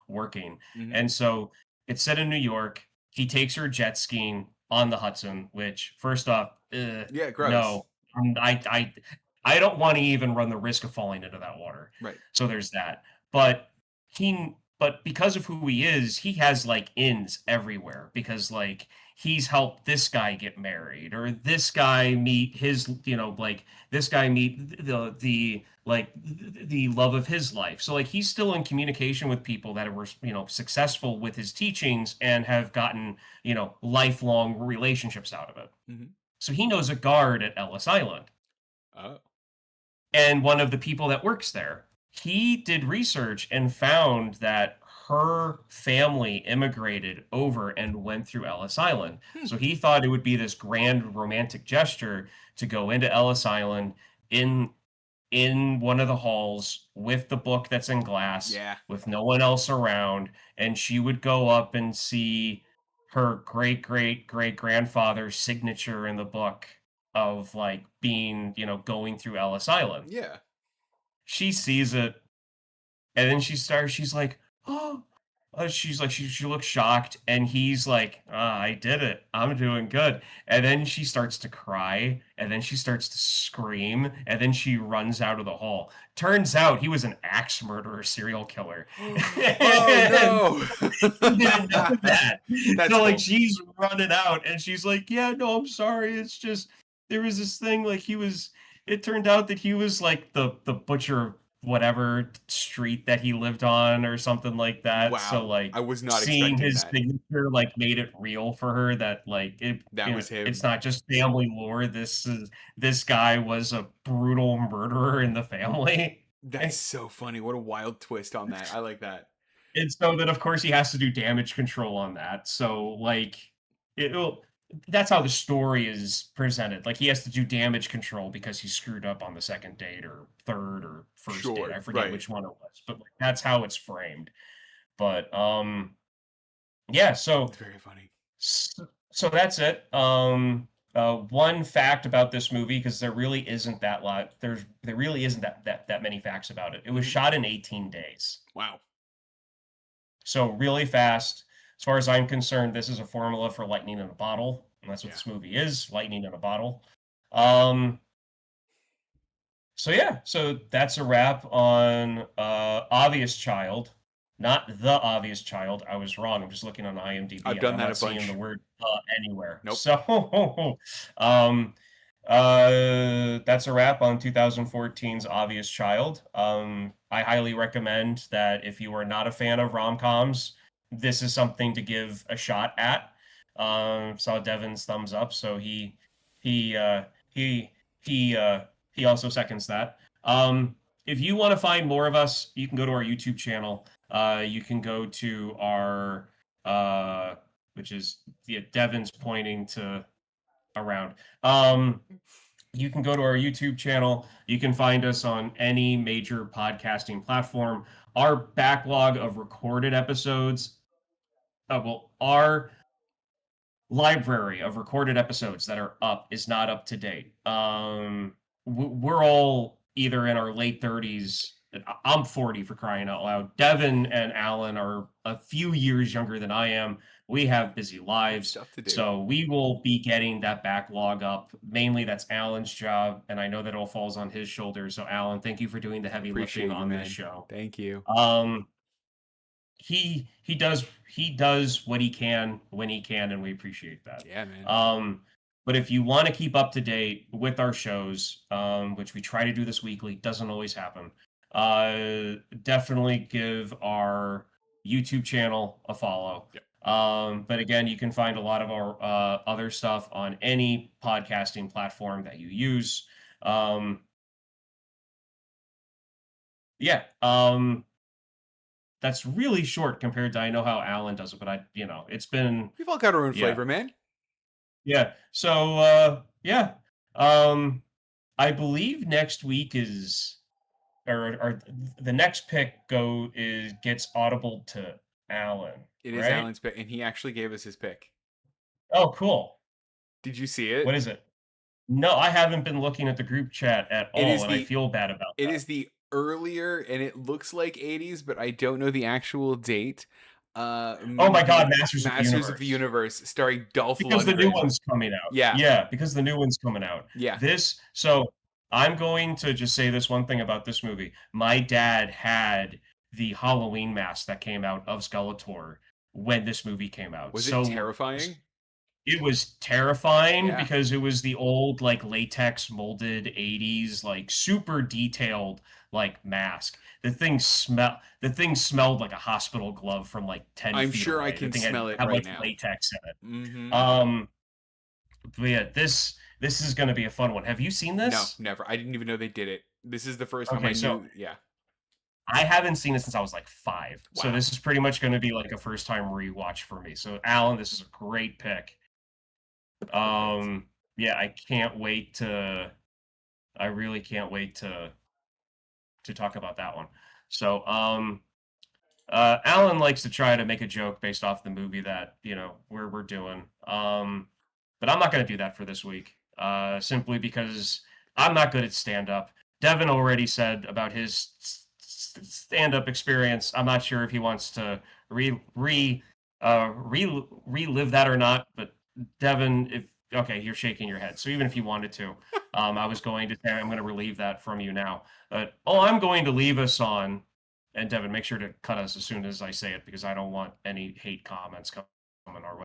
Speaker 2: working.
Speaker 3: Mm-hmm.
Speaker 2: And so it's set in New York. He takes her jet skiing on the Hudson, which first off,
Speaker 3: Yeah, gross.
Speaker 2: no, I don't want to even run the risk of falling into that water.
Speaker 3: Right.
Speaker 2: So there's that. But but because of who he is, he has like ins everywhere because like he's helped this guy get married or this guy meet his, like this guy meet the like the love of his life. So like he's still in communication with people that were, successful with his teachings and have gotten, lifelong relationships out of it.
Speaker 3: Mm-hmm.
Speaker 2: So he knows a guard at Ellis Island
Speaker 3: Oh.
Speaker 2: and one of the people that works there. He did research and found that her family immigrated over and went through Ellis Island.
Speaker 3: Hmm.
Speaker 2: So he thought it would be this grand romantic gesture to go into Ellis Island in one of the halls with the book that's in glass
Speaker 3: Yeah.
Speaker 2: with no one else around, and she would go up and see her great great great grandfather's signature in the book of like being, going through Ellis Island.
Speaker 3: Yeah.
Speaker 2: She sees it and then she's like, oh, she's like, she looks shocked, and he's like, I did it. I'm doing good. And then she starts to cry, and then she starts to scream, and then she runs out of the hall. Turns out he was an axe murderer, serial killer.
Speaker 3: Oh
Speaker 2: He didn't know
Speaker 3: no.
Speaker 2: that.
Speaker 3: That's
Speaker 2: So like
Speaker 3: cool.
Speaker 2: she's running out, and she's like, yeah, no, I'm sorry. It's just there was this thing like it turned out that he was like the butcher of whatever street that he lived on or something like that. So
Speaker 3: Wow.
Speaker 2: like
Speaker 3: I was not
Speaker 2: seeing
Speaker 3: expecting
Speaker 2: his
Speaker 3: that.
Speaker 2: signature like made it real for her that like
Speaker 3: That was
Speaker 2: it's
Speaker 3: him.
Speaker 2: not just family lore. This guy was a brutal murderer in the family.
Speaker 3: That's so funny. What a wild twist on that. I like that.
Speaker 2: And so then, of course, he has to do damage control on that. So, like, it'll that's how the story is presented. Like, he has to do damage control because he screwed up on the second date or third or first date.
Speaker 3: Sure,
Speaker 2: I forget
Speaker 3: right.
Speaker 2: which one it was, but like, that's how it's framed. But yeah.
Speaker 3: It's very funny.
Speaker 2: So that's it. One fact about this movie, because there really isn't that lot. There really isn't that many facts about it. It was
Speaker 3: Mhm.
Speaker 2: shot in 18 days.
Speaker 3: Wow.
Speaker 2: So really fast. As far as I'm concerned, this is a formula for lightning in a bottle, and that's what
Speaker 3: Yeah.
Speaker 2: this movie is, lightning in a bottle. Um, so yeah, so that's a wrap on Obvious Child. Not The Obvious Child. I was wrong. I'm just looking on IMDb
Speaker 3: I've
Speaker 2: and
Speaker 3: done
Speaker 2: I'm
Speaker 3: that
Speaker 2: not
Speaker 3: a
Speaker 2: seeing
Speaker 3: bunch.
Speaker 2: the word anywhere.
Speaker 3: Nope.
Speaker 2: So that's a wrap on 2014's Obvious Child. I highly recommend that if you are not a fan of rom-coms, this is something to give a shot at. Saw Devin's thumbs up, so he uh, he he he also seconds that. If you want to find more of us, you can go to our YouTube channel. You can go to our which is Devin's pointing to around. You can go to our YouTube channel. You can find us on any major podcasting platform. Our backlog of recorded episodes, our library of recorded episodes that are up is not up to date. We're all either in our late 30s. I'm 40 for crying out loud. Devin and Alan are a few years younger than I am. We have busy lives.
Speaker 3: Stuff to do.
Speaker 2: So we will be getting that backlog up. Mainly that's Alan's job, and I know that it all falls on his shoulders. So Alan, thank you for doing the heavy
Speaker 3: Appreciate
Speaker 2: lifting
Speaker 3: you,
Speaker 2: on
Speaker 3: man.
Speaker 2: this show.
Speaker 3: Thank you.
Speaker 2: He does what he can when he can, and we appreciate that.
Speaker 3: Yeah, man.
Speaker 2: But if you want to keep up to date with our shows, which we try to do this weekly, doesn't always happen. Definitely give our YouTube channel a follow.
Speaker 3: Yep.
Speaker 2: But again, you can find a lot of our other stuff on any podcasting platform that you use. Yeah. That's really short compared to I know how Alan does it, but it's been
Speaker 3: We've all got our own
Speaker 2: yeah.
Speaker 3: flavor, man.
Speaker 2: Yeah. So yeah. I believe next week is or the next pick gets audible to Alan.
Speaker 3: It is
Speaker 2: right?
Speaker 3: Alan's pick, and he actually gave us his pick.
Speaker 2: Oh, cool.
Speaker 3: Did you see it?
Speaker 2: What is it? No, I haven't been looking at the group chat at all, and I feel bad about that.
Speaker 3: It is the earlier, and it looks like 80s, but I don't know the actual date.
Speaker 2: Oh my God, Masters
Speaker 3: of the Universe, starring Dolph Lundgren.
Speaker 2: Because the new one's coming out.
Speaker 3: Yeah,
Speaker 2: because the new one's coming out.
Speaker 3: Yeah.
Speaker 2: So I'm going to just say this one thing about this movie. My dad had the Halloween mask that came out of Skeletor when this movie came out.
Speaker 3: Was it terrifying?
Speaker 2: It was terrifying
Speaker 3: Yeah.
Speaker 2: because it was the old like latex molded 80s like super detailed like mask. The thing smelled like a hospital glove from like 10
Speaker 3: I'm
Speaker 2: feet
Speaker 3: sure
Speaker 2: away.
Speaker 3: I can smell it
Speaker 2: had
Speaker 3: right
Speaker 2: like
Speaker 3: now.
Speaker 2: latex in it.
Speaker 3: Mm-hmm.
Speaker 2: But yeah, this is going to be a fun one. Have you seen this?
Speaker 3: No, never. I didn't even know they did it. This is the first time
Speaker 2: Okay,
Speaker 3: I
Speaker 2: so-
Speaker 3: knew. Yeah.
Speaker 2: I haven't seen it since I was like 5. So
Speaker 3: Wow.
Speaker 2: this is pretty much going to be like a first time rewatch for me. So Alan, this is a great pick. Yeah, I really can't wait to talk about that one. So Alan likes to try to make a joke based off the movie that we're doing. But I'm not going to do that for this week. Simply because I'm not good at stand-up. Devin already said about his stand-up experience. I'm not sure if he wants to relive that or not. But Devin, you're shaking your head. So even if you wanted to, I was going to say I'm going to relieve that from you now. But I'm going to leave us on, and Devin, make sure to cut us as soon as I say it because I don't want any hate comments coming our way.